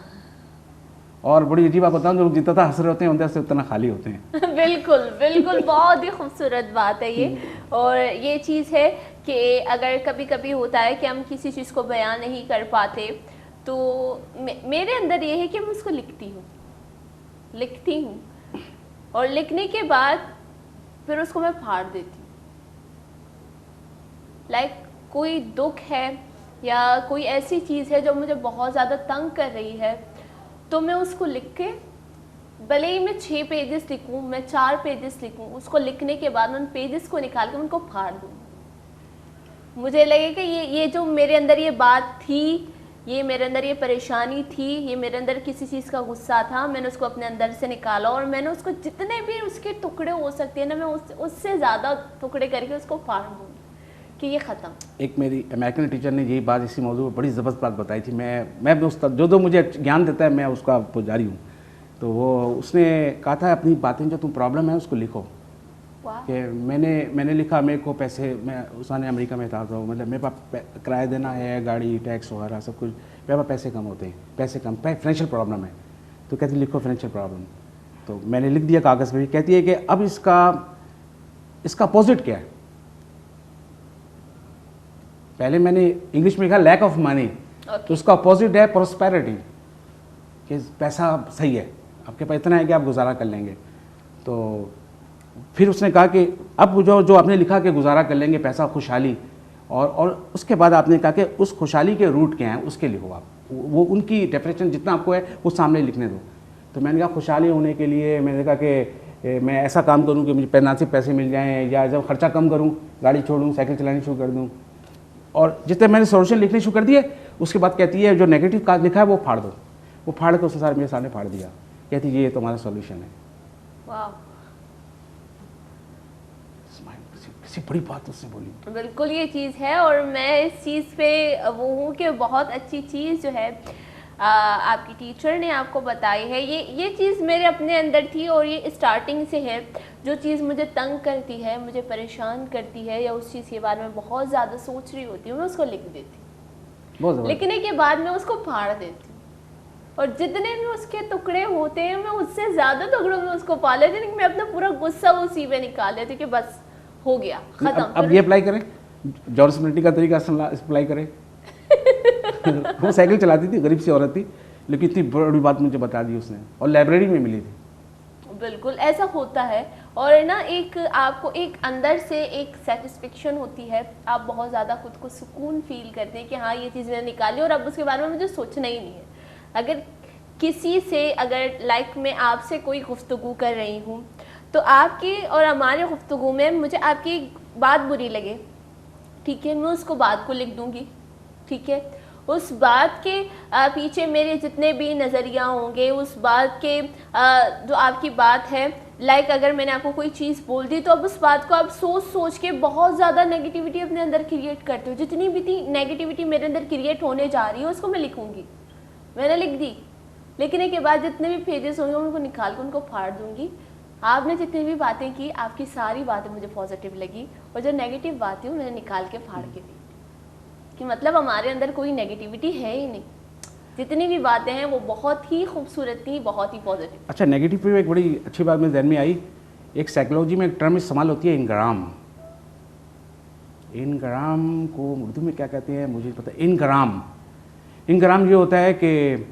और बड़ी अजीब बात बताऊँ, जो लोग जितना हंस रहे होते हैं अंदर से उतना खाली होते हैं। बिल्कुल बहुत ही खूबसूरत बात है ये। और ये चीज़ है कि अगर कभी कभी होता है कि हम किसी चीज़ को बयान नहीं कर पाते, तो मेरे अंदर ये है कि मैं उसको लिखती हूँ और लिखने के बाद फिर उसको मैं फाड़ देती हूँ। लाइक कोई दुख है या कोई ऐसी चीज़ है जो मुझे बहुत ज़्यादा तंग कर रही है, तो मैं उसको लिख के, भले ही मैं 6 पेजेस लिखूँ, मैं 4 पेजेस लिखूँ, उसको लिखने के बाद उन पेजेस को निकाल के उनको फाड़ दूँ। मुझे लगे कि ये जो मेरे अंदर ये बात थी, ये मेरे अंदर ये परेशानी थी, ये मेरे अंदर किसी चीज़ का गुस्सा था, मैंने उसको अपने अंदर से निकाला और मैंने उसको जितने भी उसके टुकड़े हो सकते हैं ना, मैं उससे ज़्यादा टुकड़े करके उसको फाड़ दूँ कि ये ख़त्म। एक मेरी अमेरिकन टीचर ने यही बात इसी मौजूद पर बड़ी ज़बरदस्त बात बताई थी। मैं उस जो मुझे ज्ञान देता है मैं उसका पुजारी हूँ। तो उसने कहा था अपनी बातें जो तुम प्रॉब्लम है उसको लिखो। कि मैंने लिखा, मेरे को पैसे, मैं उसने अमेरिका में था, तो मतलब मेरे पास किराया देना है, गाड़ी टैक्स वगैरह सब कुछ, मेरे पास पैसे कम होते हैं, फाइनेंशियल प्रॉब्लम है। तो कहती लिखो फाइनेंशियल प्रॉब्लम। तो मैंने लिख दिया कागज़ पे। कहती है कि अब इसका अपोजिट क्या है। पहले मैंने इंग्लिश में लिखा लैक ऑफ मनी, तो उसका अपोजिट है प्रोस्पेरिटी, कि पैसा सही है, आपके पास इतना है कि आप गुजारा कर लेंगे। तो फिर उसने कहा कि अब जो आपने लिखा कि गुजारा कर लेंगे, पैसा, खुशहाली, और उसके बाद आपने कहा कि उस खुशहाली के रूट क्या हैं उसके लिखो आप, वो उनकी डेफिनेशन जितना आपको है वो सामने लिखने दो। तो मैंने कहा खुशहाली होने के लिए मैंने कहा कि मैं ऐसा काम करूं कि मुझे मुनासिब पैसे मिल जाएं, या जब खर्चा कम करूं, गाड़ी छोड़ूं, साइकिल चलानी शुरू कर दूं। और जितने मैंने सोल्यूशन लिखने शुरू कर दिए, उसके बाद कहती है जो नेगेटिव काज लिखा है वो फाड़ दो। वो फाड़ के उसने सारे मेरे सामने फाड़ दिया। कहती ये तुम्हारा सोल्यूशन है। वाह, बड़ी बात उसने बोली। बिल्कुल ये चीज़ है, और मैं इस चीज़ पे वो हूँ कि बहुत अच्छी चीज़ जो है आपकी टीचर ने आपको बताई है। ये चीज़ मेरे अपने अंदर थी, और ये स्टार्टिंग से है। जो चीज़ मुझे तंग करती है, मुझे परेशान करती है, या उस चीज़ के बारे में बहुत ज़्यादा सोच रही होती हूँ, मैं उसको लिख देती हूँ। लिखने के बाद मैं उसको फाड़ देती हूँ, और जितने भी उसके टुकड़े होते हैं मैं उससे ज़्यादा टुकड़ों में उसको पा लेती हूँ। मैं अपना पूरा गुस्सा उसी में निकाल लेती हूँ कि बस हो गया, खत्म। अब ये अप्लाई करें, जॉर्ज मिलिटी का तरीका अप्लाई करें। वो साइकिल चलाती थी, गरीब सी औरत थी, लेकिन इतनी बड़ी बात मुझे बता दी उसने, और लाइब्रेरी में मिली थी। बिल्कुल ऐसा होता है। और ना एक आपको एक अंदर से एक सेटिस्फेक्शन होती है, आप बहुत ज़्यादा खुद को सुकून फील करते हैं कि हाँ ये चीज़ मैंने निकाली और अब उसके बारे में मुझे सोचना ही नहीं है। अगर किसी से, अगर लाइफ में आपसे कोई गुफ्तगू कर रही हूँ तो आपकी और हमारे गुफ्तगू में मुझे आपकी बात बुरी लगे, ठीक है, मैं उसको बात को लिख दूँगी, ठीक है, उस बात के पीछे मेरे जितने भी नज़रिया होंगे, उस बात के जो आपकी बात है, लाइक अगर मैंने आपको कोई चीज़ बोल दी तो अब उस बात को आप सोच सोच के बहुत ज़्यादा नेगेटिविटी अपने अंदर क्रिएट करते हो। जितनी भी नेगेटिविटी मेरे अंदर क्रिएट होने जा रही है उसको मैं लिखूँगी, मैंने लिख दी, लिखने के बाद जितने भी पेजेस होंगे उनको निकाल कर उनको फाड़ दूँगी। आपने जितनी भी बातें की, आपकी सारी बातें मुझे पॉजिटिव लगी, और जो नेगेटिव बातें मैंने निकाल के फाड़ के दी, कि मतलब हमारे अंदर कोई नेगेटिविटी है ही नहीं, जितनी भी बातें हैं वो बहुत ही खूबसूरत थी, बहुत ही पॉजिटिव। अच्छा, नेगेटिव पे एक बड़ी अच्छी बात मेरे ध्यान में आई, एक साइकोलॉजी में एक टर्म इस्तेमाल होती है, इनग्राम। इनग्राम को उर्दू में क्या कहते हैं मुझे पता। इनग्राम, इनग्राम ये होता है कि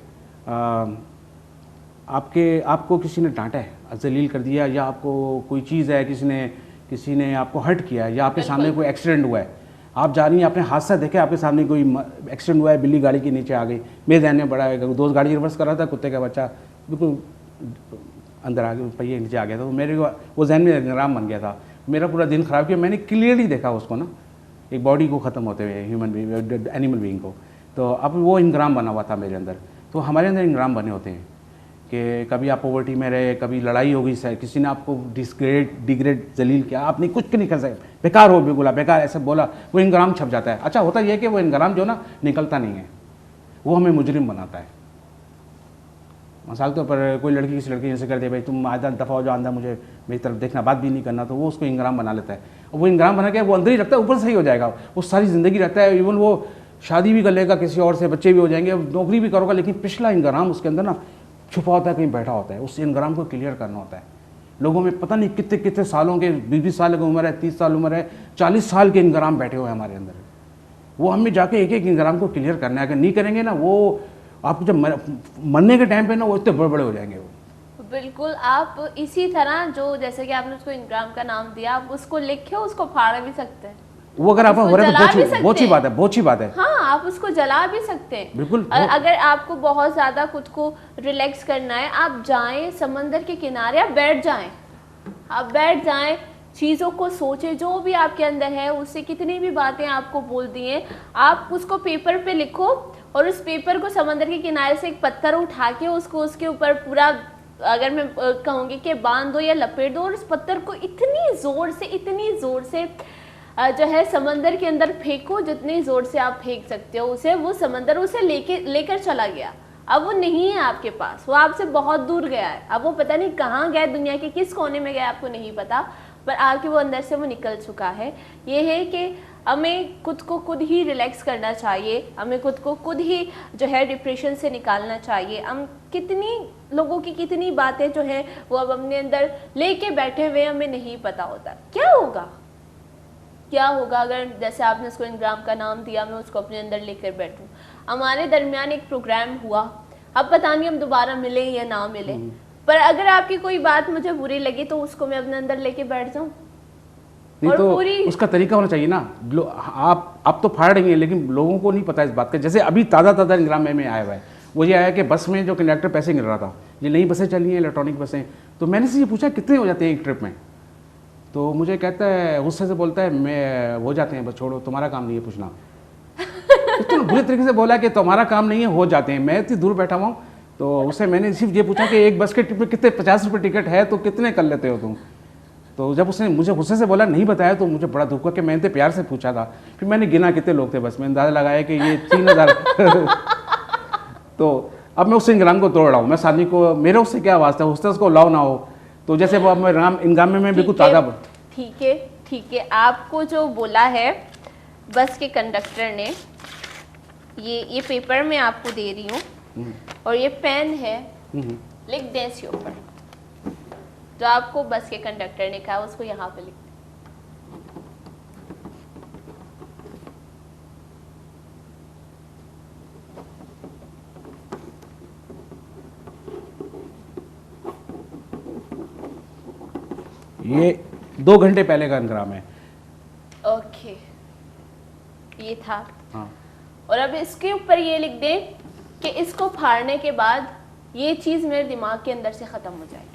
आपको किसी ने डांटा है, जलील कर दिया, या आपको कोई चीज़ है, किसी ने आपको हर्ट किया, या आपके सामने कोई एक्सीडेंट हुआ है, आप जा रही हैं, आपने हादसा देखा, आपके सामने कोई एक्सीडेंट हुआ है, बिल्ली गाड़ी के नीचे आ गई, मेरे ध्यान में बड़ा है, दोस्त गाड़ी रिवर्स कर रहा था, कुत्ते का बच्चा बिल्कुल अंदर आ गया, पहिए नीचे आ गया था, तो मेरे वो जहन में इंग्राम बन गया था, मेरा पूरा दिन ख़राब किया। मैंने क्लियरली देखा उसको ना, एक बॉडी को ख़त्म होते हुए, ह्यूमन बीइंग, एनिमल बीइंग को, तो अब वो इंग्राम बना हुआ था मेरे अंदर। तो हमारे अंदर इंग्राम बने होते हैं कि कभी आप पॉवर्टी में रहे, कभी लड़ाई हो गई, किसी ने आपको डिग्रेड जलील किया, आपने कुछ नहीं कर सके, बेकार हो, बिल्कुल बेकार ऐसा बोला, वो इंग्राम छप जाता है। अच्छा, होता यह है कि वो इंग्राम जो ना निकलता नहीं है, वो हमें मुजरिम बनाता है। मिसाल के ऊपर कोई लड़की किसी लड़की जैसे कर दे, भाई तुम आधा दफ़ा हो जाओ अंदर, मुझे मेरी तरफ देखना, बात भी नहीं करना, तो वो उसको इंग्राम बना लेता है। और वो इंग्राम बना के वो अंदर ही रखता है, ऊपर से ही हो जाएगा, वो सारी ज़िंदगी रहता है, इवन वो शादी भी कर लेगा किसी और से, बच्चे भी हो जाएंगे, नौकरी भी करोगा, लेकिन पिछला इंग्राम उसके अंदर ना छुपा होता है, कहीं बैठा होता है, उस इंग्राम को क्लियर करना होता है। लोगों में पता नहीं कितने कितने सालों के, 20 साल की उम्र है, 30 साल उम्र है, 40 साल के इंग्राम बैठे हुए हैं हमारे अंदर। वो हमें जाके एक एक इंग्राम को क्लियर करना है। अगर नहीं करेंगे ना, वो आपको जब मरने के टाइम पे ना वो इतने बड़े बड़े हो जाएंगे वो। बिल्कुल, आप इसी तरह जो जैसे कि आपने उसको इंग्राम का नाम दिया, आप उसको लिखे, उसको फाड़ भी सकते हैं, वो अगर आप हो रहा है तो बहुत अच्छी बात है, बहुत अच्छी बात है। हाँ, आप उसको जला भी सकते हैं, बिल्कुल। अगर आपको बहुत ज़्यादा खुद को रिलैक्स करना है, आप जाएं समंदर के किनारे, आप बैठ जाएं, चीज़ों को सोचें, जो भी आपके अंदर है, उससे कितनी भी बातें आपको बोल दी हैं, आप उसको पेपर पे लिखो, और उस पेपर को समंदर के किनारे से एक पत्थर उठा के उसको उसके ऊपर पूरा, अगर मैं कहूँगी कि बांध दो या लपेट दो, और उस पत्थर को इतनी ज़ोर से जो है समंदर के अंदर फेंको, जितनी ज़ोर से आप फेंक सकते हो उसे, वो समंदर उसे लेकर चला गया। अब वो नहीं है आपके पास, वो आपसे बहुत दूर गया है, अब वो पता नहीं कहाँ गया, दुनिया के किस कोने में गया आपको नहीं पता, पर आपके वो अंदर से वो निकल चुका है। ये है कि हमें खुद को खुद ही रिलैक्स करना चाहिए, हमें खुद को खुद ही जो है डिप्रेशन से निकालना चाहिए। हम कितनी लोगों की कितनी बातें जो है वो अब अपने अंदर लेके बैठे हुए, हमें नहीं पता होता क्या होगा अगर, जैसे आपने उसको इंग्राम का नाम दिया, मैं उसको अपने अंदर लेकर बैठूं। हमारे दरमियान एक प्रोग्राम हुआ, अब पता नहीं हम दोबारा मिले या ना मिले, पर अगर आपकी कोई बात मुझे बुरी लगी तो उसको मैं अपने अंदर लेके बैठ जाऊं। नहीं तो उसका तरीका होना चाहिए ना। आप तो फाड़ रही हैं, लेकिन लोगों को नहीं पता इस बात का। जैसे अभी ताज़ा इंग्राम में आया हुआ है, वो ये आया कि बस में जो कंडक्टर पैसे गिर रहा था, ये नई बसें चली हैं, इलेक्ट्रॉनिक बसें, तो मैंने से ये पूछा कितने हो जाते हैं एक ट्रिप में, तो मुझे कहता है, गुस्से से बोलता है, मैं हो जाते हैं, बस छोड़ो, तुम्हारा काम नहीं है पूछना। इतना बुरे तरीके से बोला कि तुम्हारा काम नहीं है, हो जाते हैं। मैं इतनी दूर बैठा हुआ हूँ, तो उससे मैंने सिर्फ ये पूछा कि एक बस के ट्रिप में कितने, 50 रुपये टिकट है, तो कितने कर लेते हो तुम। तो जब उसने मुझे गुस्से से बोला, नहीं बताया, तो मुझे बड़ा दुख हुआ कि मैंने तो प्यार से पूछा था। फिर मैंने गिना कितने लोग थे बस में, अंदाजा लगाया कि ये 3000। तो अब मैं उस इंग्राम को तोड़ रहा हूँ। मैं सादनी को, मेरा उससे क्या वास्ता है, उसको लाओ ना हो, तो जैसे वो इंग्राम में मैं बिल्कुल ताज़ा। ठीक है, आपको जो बोला है बस के कंडक्टर ने, ये पेपर मैं आपको दे रही हूँ, और ये पेन है, लिख दें इसके ऊपर, जो आपको बस के कंडक्टर ने कहा उसको यहाँ पे लिख दें। ये 2 घंटे पहले का एनग्राम है। ओके, ये था। हाँ, और अब इसके ऊपर ये लिख दें कि इसको फाड़ने के बाद ये चीज़ मेरे दिमाग के अंदर से ख़त्म हो जाएगी।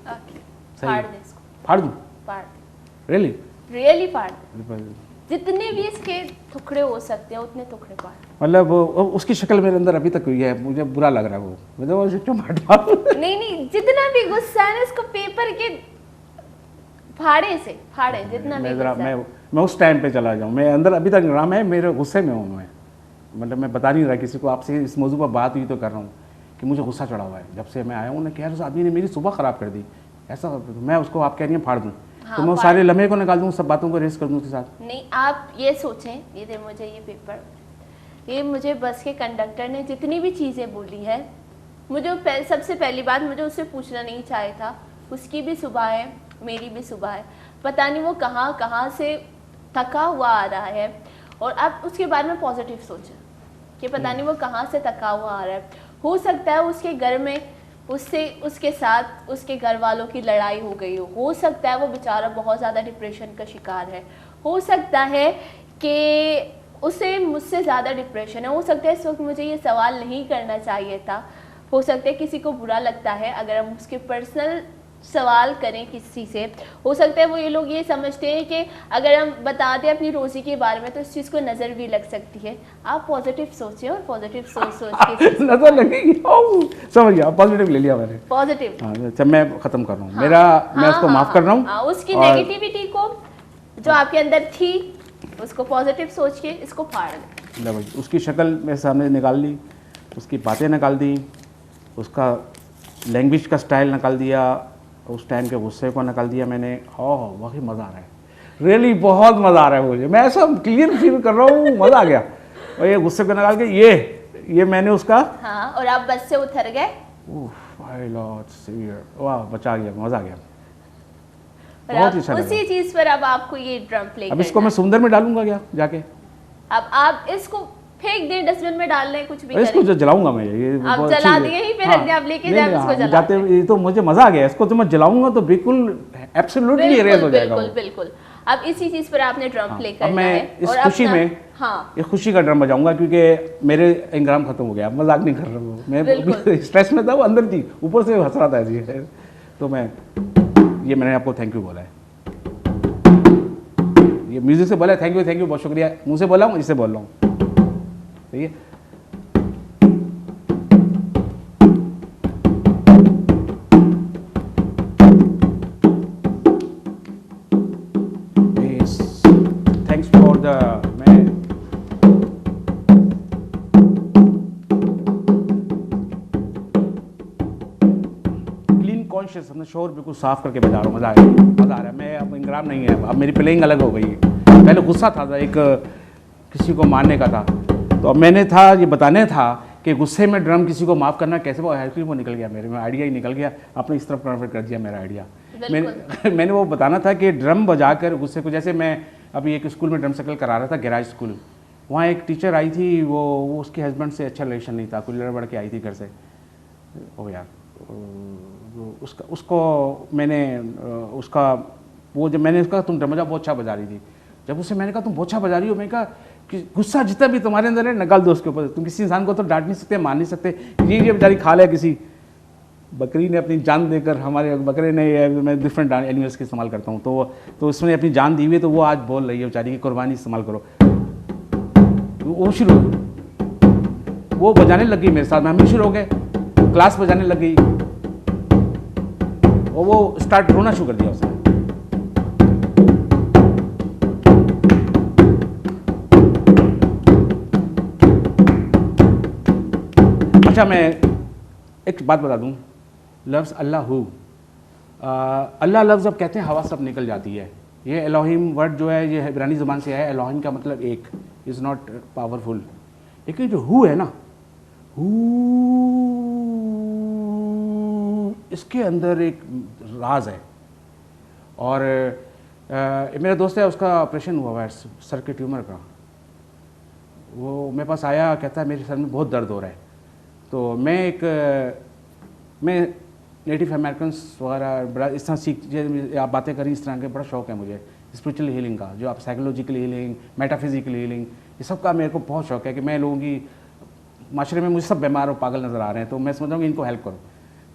ओके, फाड़ दे इसको, फाड़ दूँ? फाड़ दे, रियली? रियली फाड़ दे। जितने भी इसके टुकड़े हो सकते हैं उतने टुकड़े फाड़। मतलब उसकी शक्ल मेरे अंदर अभी तक हुई है, मुझे बुरा लग रहा है वो, मतलब वो टमाटर। नहीं, जितना भी गुस्सा है ना इसको पेपर के फाड़े से फाड़े, जितना भी गुस्सा है। मैं उस टाइम पे चला जाऊँ, मैं अंदर अभी तक एनग्राम है, मेरे गुस्से में हूँ मैं, मतलब मैं बता नहीं रहा किसी को, आपसे इस मौजू पर बात हुई तो कर रहा हूँ कि मुझे गुस्सा चढ़ा हुआ है जब से मैं आया हूँ ना, कि यार उस आदमी ने मेरी सुबह ख़राब कर दी, ऐसा मैं उसको, आप कह रही हैं फाड़ दूँ, हाँ, तो मैं उस सारे लम्हे को निकाल दूँ, सब बातों को रेस कर दूँ उसके साथ। नहीं, आप ये सोचें, ये दे मुझे ये पेपर, ये मुझे बस के कंडक्टर ने जितनी भी चीज़ें बोली है, मुझे सबसे पहली बात मुझे उससे पूछना नहीं चाहिए था। उसकी भी सुबह है, मेरी भी सुबह है, पता नहीं वो कहाँ कहाँ से थका हुआ आ रहा है। और अब उसके बारे में पॉजिटिव सोचें कि पता नहीं वो कहाँ से थका हुआ आ रहा है। हो सकता है उसके घर में उससे, उसके साथ उसके घर वालों की लड़ाई हो गई हो सकता है वो बेचारा बहुत ज़्यादा डिप्रेशन का शिकार है, हो सकता है कि उसे मुझसे ज़्यादा डिप्रेशन है, हो सकता है इस वक्त मुझे ये सवाल नहीं करना चाहिए था, हो सकता है किसी को बुरा लगता है अगर हम उसके पर्सनल सवाल करें किसी से, हो सकता है वो ये लोग ये समझते हैं कि अगर हम बता दें अपनी रोज़ी के बारे में तो इस चीज़ को नज़र भी लग सकती है। आप पॉजिटिव सोचें और पॉजिटिव सोच के नजर लगेगी, समझ गया, पॉजिटिव ले लिया मैंने, पॉजिटिव। हाँ, अच्छा मैं ख़त्म कर रहा हूँ, मैं उसको माफ़ कर रहा हूँ, उसकी नेगेटिविटी को जो आपके अंदर थी उसको पॉजिटिव सोच के इसको फाड़ दें। उसकी शक्ल मेरे सामने निकाल ली, उसकी बातें निकाल दी, उसका लैंग्वेज का स्टाइल निकाल दिया, उस टाइम के गुस्से को निकाल दिया मैंने। हाँ, वाकई मज़ा आ रहा है, रियली बहुत मज़ा आ रहा है मुझे, मैं ऐसा क्लियर फील कर रहा हूँ, मज़ा आ गया। और ये गुस्से को निकाल के ये मैंने उसका, हाँ, और आप बस से उतर गए। वाह, बचा गया, मज़ा आ गया, बहुत अच्छा लगा। उसी चीज़ पर अब आपको ये ड्रम प्ले, अब इसको मैं समुद्र में डालूंगा क्या जाके? अब आप इसको फेंक दें, डस्टबिन में डाल लें, कुछ भी करें। इसको जलाऊंगा मैं, ये आप जला दिए ही पे रख दें, आप लेके जाए इसको जला जाते, ये तो मुझे मजा आ गया, इसको तो मैं जलाऊंगा तो बिल्कुल एब्सोल्युटली इरेज हो जाएगा। बिल्कुल बिल्कुल। अब इसी चीज पर आपने ड्रम प्ले करना है। अब मैं इस खुशी में, हाँ, ये खुशी का ड्रम बजाऊंगा क्योंकि मेरे एंग्राम खत्म हो गया, मजाक नहीं कर रहा हूँ मैं, स्ट्रेस में था, वो अंदर थी, ऊपर से हंस रहा था ऐसे, तो मैं ये मैंने आपको थैंक यू बोला है, ये म्यूजिक से बोला है, थैंक यू बहुत शुक्रिया, मुंह से बोला हूँ, इससे बोल रहा हूँ, सही है। थैंक्स फॉर द, मैं क्लीन कॉन्शियस, अपना शोर बिल्कुल साफ करके बजा रहा हूँ, मजा आ रहा है। मैं अब इंग्राम नहीं है, अब मेरी प्लेइंग अलग हो गई है। पहले गुस्सा था, एक किसी को मारने का था, तो अब मैंने था ये बताने था कि गुस्से में ड्रम किसी को माफ़ करना कैसे, वो निकल गया मेरे में, आइडिया ही निकल गया, आपने इस तरफ कन्वर्ट कर दिया मेरा आइडिया। मैंने वो बताना था कि ड्रम बजाकर गुस्से को, जैसे मैं अभी एक स्कूल में ड्रम सर्कल करा रहा था, गैराज स्कूल, वहाँ एक टीचर आई थी, वो उसके हस्बैंड से अच्छा रिलेशन नहीं था, कुछ लड़ बड़ के आई थी घर से, ओ यार उसको मैंने उसका वो, जब मैंने उसका तुम ड्रम बजा बहुत अच्छा बजा रही थी, जब उससे मैंने कहा तुम बहुत अच्छा बजा रही हो, मैंने कहा कि गुस्सा जितना भी तुम्हारे अंदर है निकाल दो उसके ऊपर, तुम किसी इंसान को तो डांट नहीं सकते, मार नहीं सकते, ये बेचारी खा लिया, किसी बकरी ने अपनी जान देकर, हमारे बकरे ने, मैं डिफरेंट एनिमल्स की इस्तेमाल करता हूँ, तो उसने अपनी जान दी हुई है, तो वो आज बोल रही है बेचारी की कुर्बानी इस्तेमाल करो, वो शुरू, वो बजाने लग गई मेरे साथ, हम शुरू हो गए, क्लास बजाने लग गई, और वो स्टार्ट रोना शुरू कर दिया उसने। अच्छा, मैं एक बात बता दूं, लफ्ज़ अल्लाह, अल्लाह लफ्ज़ अब कहते हैं हवा सब निकल जाती है, ये एलोहिम वर्ड जो है ये इब्रानी ज़ुबान से है, एलोहिम का मतलब एक, इज़ नॉट पावरफुल, लेकिन जो हु है ना, हु, इसके अंदर एक राज है, और मेरा दोस्त है, उसका ऑपरेशन हुआ है सर के ट्यूमर का। वो मेरे पास आया, कहता है मेरे सर में बहुत दर्द हो रहा है। तो मैं नेटिव अमेरिकन्स वगैरह बड़ा इस तरह सीख, आप बातें करी इस तरह के, बड़ा शौक है मुझे स्पिरिचुअल हीलिंग का, जो आप साइकोलॉजिकल हीलिंग, मेटाफिजिकल हीलिंग, ये सब का मेरे को बहुत शौक है कि मैं लोगों की माशरे में मुझे सब बीमार और पागल नज़र आ रहे हैं, तो मैं समझ रहा हूँ कि इनको हेल्प करूँ।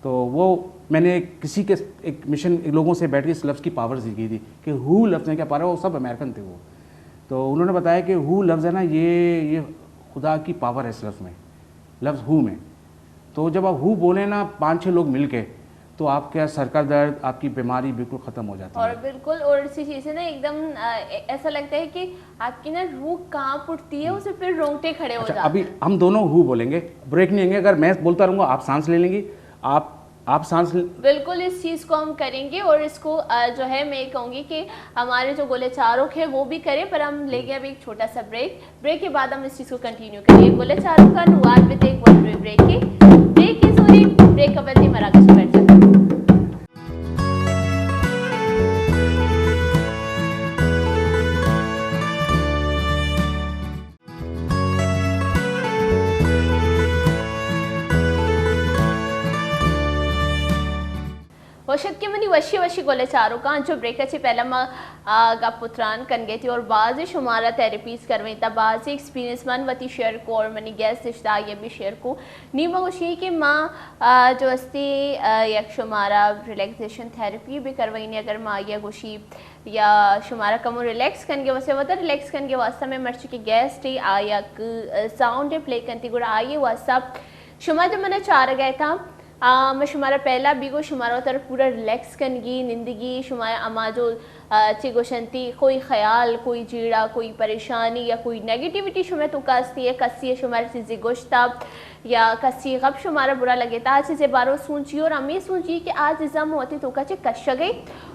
तो वो मैंने किसी के एक मिशन लोगों से बैठ के इस लफ्ज़ की पावर सीखी थी कि हु लफ्ज़ है क्या पा रहा, वो सब अमेरिकन थे वो। तो उन्होंने बताया कि हु लफ्ज़ है ना, ये खुदा की पावर है इस लफ्ज़ में, लफ्ज़ हु में। तो जब आप हु बोले ना 5-6 लोग मिल के, तो आपका सर का दर्द, आपकी बीमारी बिल्कुल ख़त्म हो जाती है। और बिल्कुल, और इसी चीज़ से ना एकदम ऐसा लगता है कि आपकी ना रूह कांप उठती है, उसे फिर रोंगटे खड़े हो जाते हैं। अभी हम दोनों हु बोलेंगे, ब्रेक नहीं होंगे। अगर मैं बोलता रहूँगा आप सांस ले लेंगी, आप सांस बिल्कुल इस चीज़ को हम करेंगे। और इसको जो है मैं कहूँगी कि हमारे जो गोले चारों है वो भी करें, पर हम लेंगे अभी एक छोटा सा ब्रेक के बाद हम इस चीज़ को कंटिन्यू करेंगे। गोले चारों का नुआर विद एक वन ब्रेक की सॉरी ब्रेक अवल थी मराकश बैठ जाए। वशत मनी वशी गोले चारों का जो ब्रेक पहला गा पुत्रान कन गई थी और बाज शुमारा थेरेपीज करवाई था, बाज एक्सपीरियंस मन वती शेयर को और मनी गैस रिश्ता ये भी शेयर को नीमा वशी कि माँ जो अस्ती एक शुमारा रिलैक्सेशन थेरेपी भी करवाई नहीं, अगर माँ ये गोशी या शुमारा कमो रिलैक्स कन गए वैसे वता रिलैक्स कन गए वास्ता में मर्च की गैस टी आया साउंड प्ले करती गुड़ा आइए वास्ता शुमा जब मैंने चार गया था मैं शुमारा पहला बीगो शुमारा तरफ पूरा रिलैक्स कनगी निंदगी शुमारा अमा जो चिगोशंती कोई ख्याल, कोई जीड़ा, कोई परेशानी या कोई नेगेटिविटी शुमे तो कास्ती है कस्सी है शुमारा चीज़ें गोश्ता या कस्सी गप शुमारा बुरा लगे था आज चीज़ें बारो सोची और अम्मी सोची कि आज इज़म होती तो का कश गई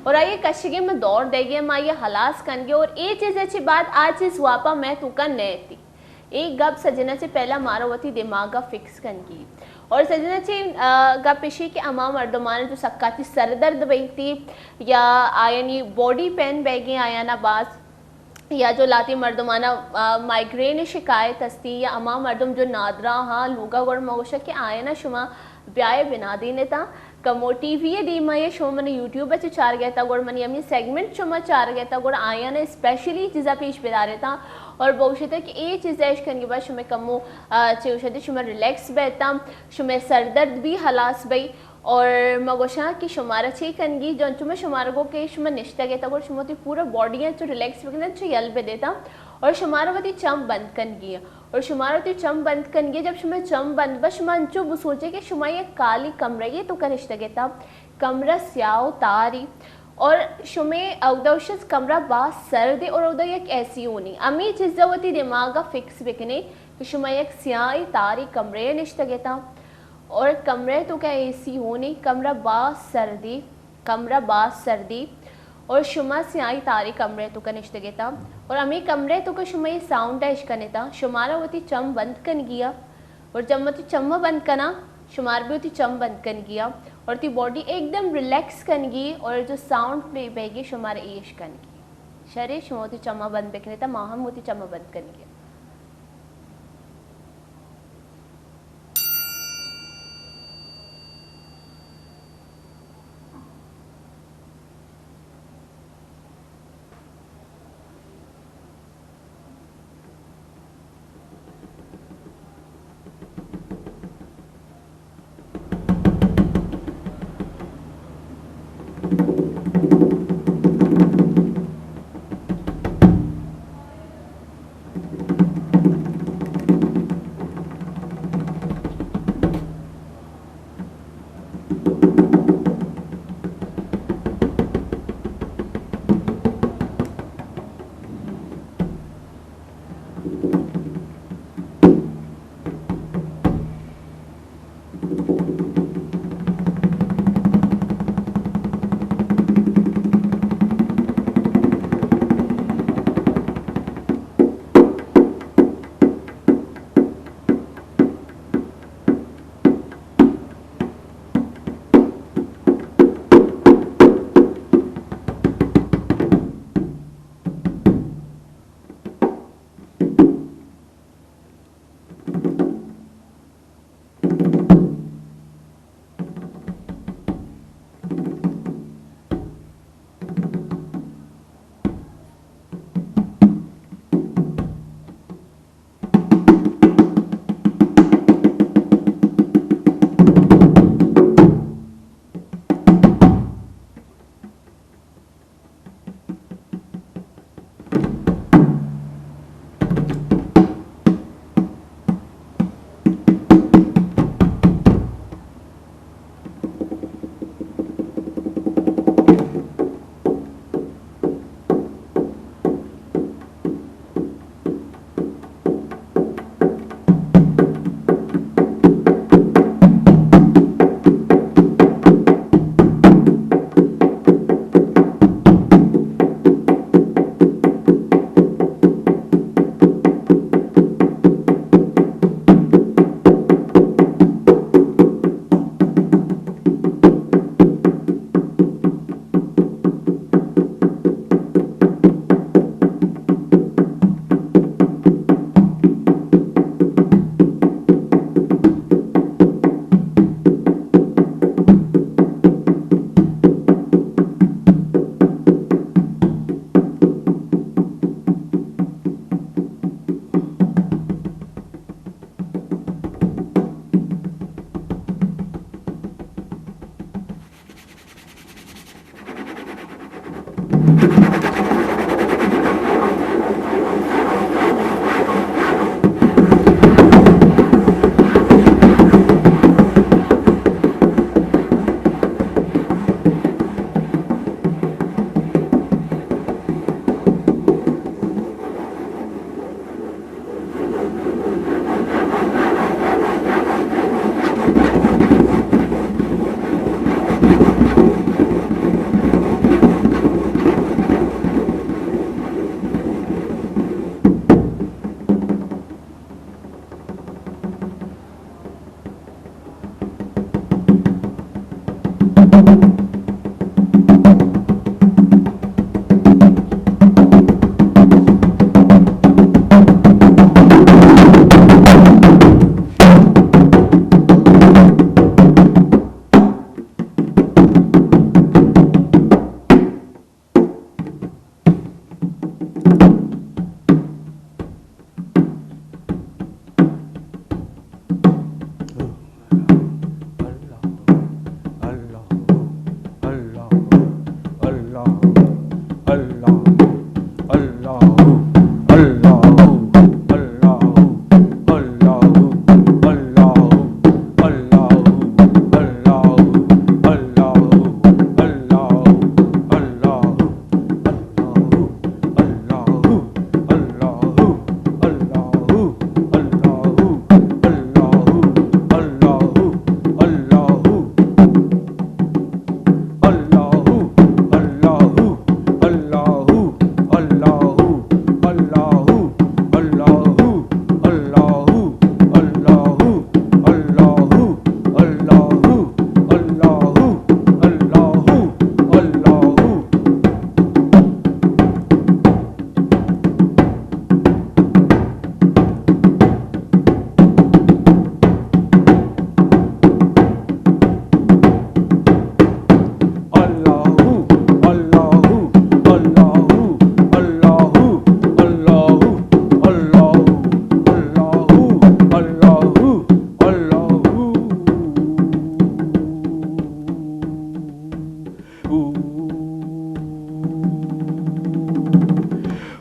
और आइए कश गई मैं दौड़ देगी मैं ये हलास कन गए और ये चीज़ अच्छी बात आज चीज़ वापा मैं तो का नए थी एक गप सजना से पहला मारोवती दिमाग का फिक्स कन की और सजना से गप पेशी के अमा मर्दमान जो सक्काती सर दर्द बहती या आयानी बॉडी पेन बैगे आया ना बास या जो लाती मर्दमाना माइग्रेन शिकायत हस्ती या अमा मर्दम जो नादरा हाँ लूगा गौर मगोशा के आया ना शुमा ब्याय बिना देने था कमो टीवी दी मैं शो मैंने यूट्यूब पे चार गया था गोड़ मनी अमी सेगमेंट शुमा चार गया था गोड़ आया ना स्पेशली चीज़ा पेश बिदारे था और बहुत कि ये चीज़ ऐश करने के बाद शुमे कमो चेउशदी शुमा रिलैक्स बैठता शुमे सर दर्द भी हलास बई और मगोशा की शुमारा छे कनगी जो चुमे शुमारा को के शुमा निश्ता गया था और शुमोती पूरा बॉडी है जो रिलैक्स बगना जो यल पे देता और शुमारा वती चम बंद कन गया और शुमारा वती चम बंद कन गया जब शुमे चम बंद बस शुमा जो वो सोचे कि शुमा ये काली कमरा ये तो का रिश्ता गया था कमरा स्याओ तारी और शुमे अवदौशस कमरा बास सर्द और उधर एक ऐसी होनी अमी चीज़वती दिमाग का फिक्स बिकने कि शुमा एक स्याई तारी कमरे निश्ता गया था और कमरे तो क्या एसी होनी कमरा बास सर्दी और शुमा स्याई तारी कमरे तो का निश्ता गया था और अमी कमरे तो का शुमा ये साउंड है इश्कने था शुमारा वती चम बंद कन गया और जब वती चम्मा बंद कना शुमार भी होती चम बंद कन गया और ती बॉडी एकदम रिलैक्स कन गई और जो साउंड प्ले बहगी शुमारे ईश कन गई शरीर शुमा होती चम्मा बंद बेकने था माहम होती चम्मा बंद कन गया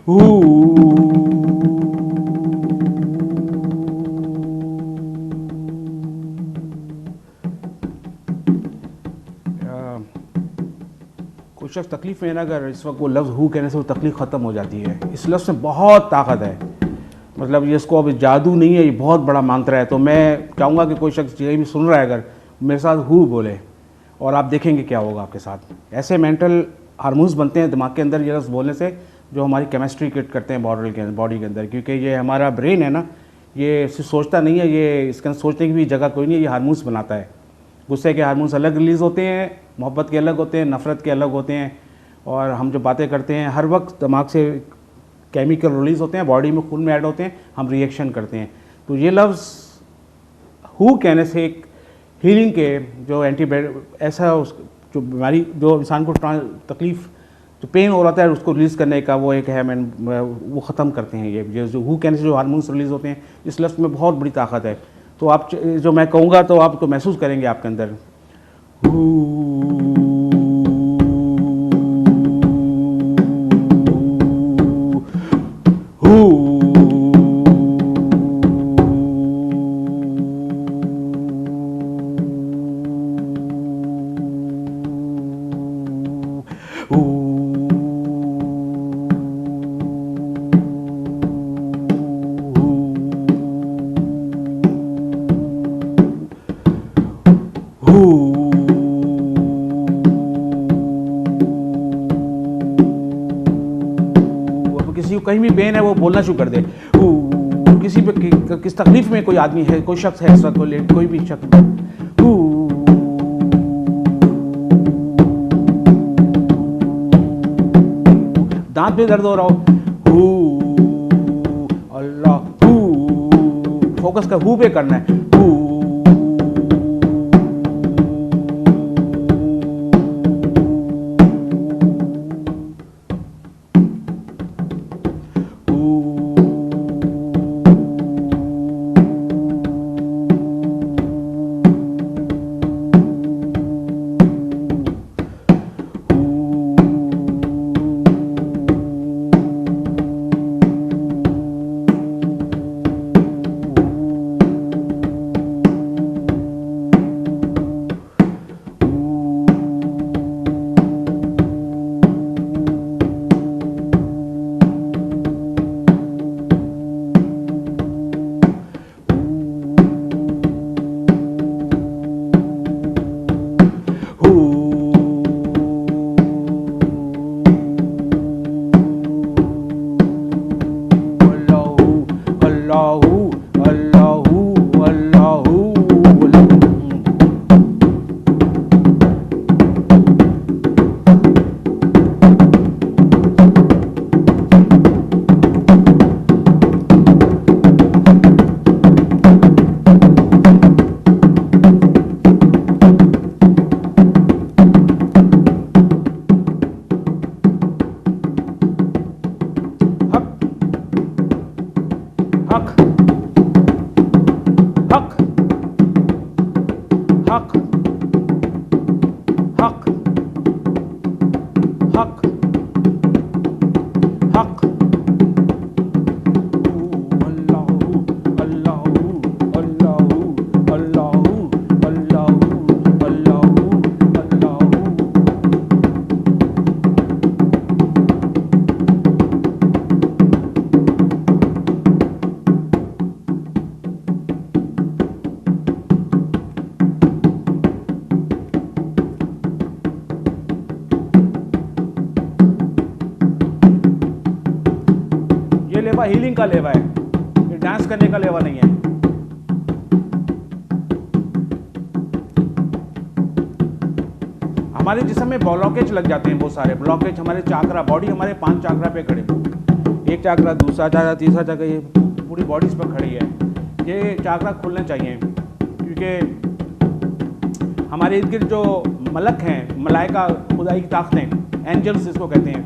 कोई शख्स तकलीफ में है ना, अगर इस वक्त वो लफ्ज़ हु कहने से वो तकलीफ ख़त्म हो जाती है। इस लफ्ज़ में बहुत ताकत है, मतलब ये इसको अब जादू नहीं है, ये बहुत बड़ा मंत्र है। तो मैं चाहूँगा कि कोई शख्स यही भी सुन रहा है अगर मेरे साथ हु बोले, और आप देखेंगे क्या होगा आपके साथ। ऐसे मेंटल हार्मोन्स बनते हैं दिमाग के अंदर ये लफ्ज़ बोलने से, जो हमारी केमिस्ट्री क्रिएट करते हैं बॉडी के अंदर। क्योंकि ये हमारा ब्रेन है ना, ये सिर्फ सोचता नहीं है, ये इसके अंदर सोचने की भी जगह कोई नहीं है, ये हार्मोन्स बनाता है। गुस्से के हार्मोन्स अलग रिलीज़ होते हैं, मोहब्बत के अलग होते हैं, नफ़रत के अलग होते हैं। और हम जो बातें करते हैं हर वक्त दिमाग से केमिकल रिलीज़ होते हैं, बॉडी में खून में ऐड होते हैं, हम रिएक्शन करते हैं। तो ये लफ्ज़ हु कहने से एक हीलिंग के जो ऐसा जो बीमारी जो इंसान को तकलीफ़ जो पेन हो रहा है उसको रिलीज़ करने का वो एक है, वो ख़त्म करते हैं। ये जो हु कहने से जो हार्मोन्स रिलीज़ होते हैं, इस लफ्ज़ में बहुत बड़ी ताकत है। तो आप जो मैं कहूँगा तो आपको महसूस करेंगे आपके अंदर किसी को कहीं भी पेन है वो बोलना शुरू कर दे। किसी पे किस तकलीफ में कोई आदमी है, कोई शख्स है, ऐसा कोई भी शख्स, दांत में दर्द हो रहा हो, अल्लाह, फोकस का हु पे करना है। लेवा हीलिंग का लेवा है, ये डांस करने का लेवा नहीं है। हमारे जिस्म में ब्लॉकेज लग जाते हैं, बहुत सारे ब्लॉकेज हमारे चाकरा, बॉडी हमारे 5 चाकरा पे खड़े, एक चाकरा, दूसरा चाकरा, तीसरा चाकरा, ये पूरी बॉडी इस पर खड़ी है। ये चाकरा खुलने चाहिए क्योंकि हमारे इर्द गिर्द जो मलक हैं, मलाइका, खुदाई की ताकतें, एंजल्स जिसको कहते हैं,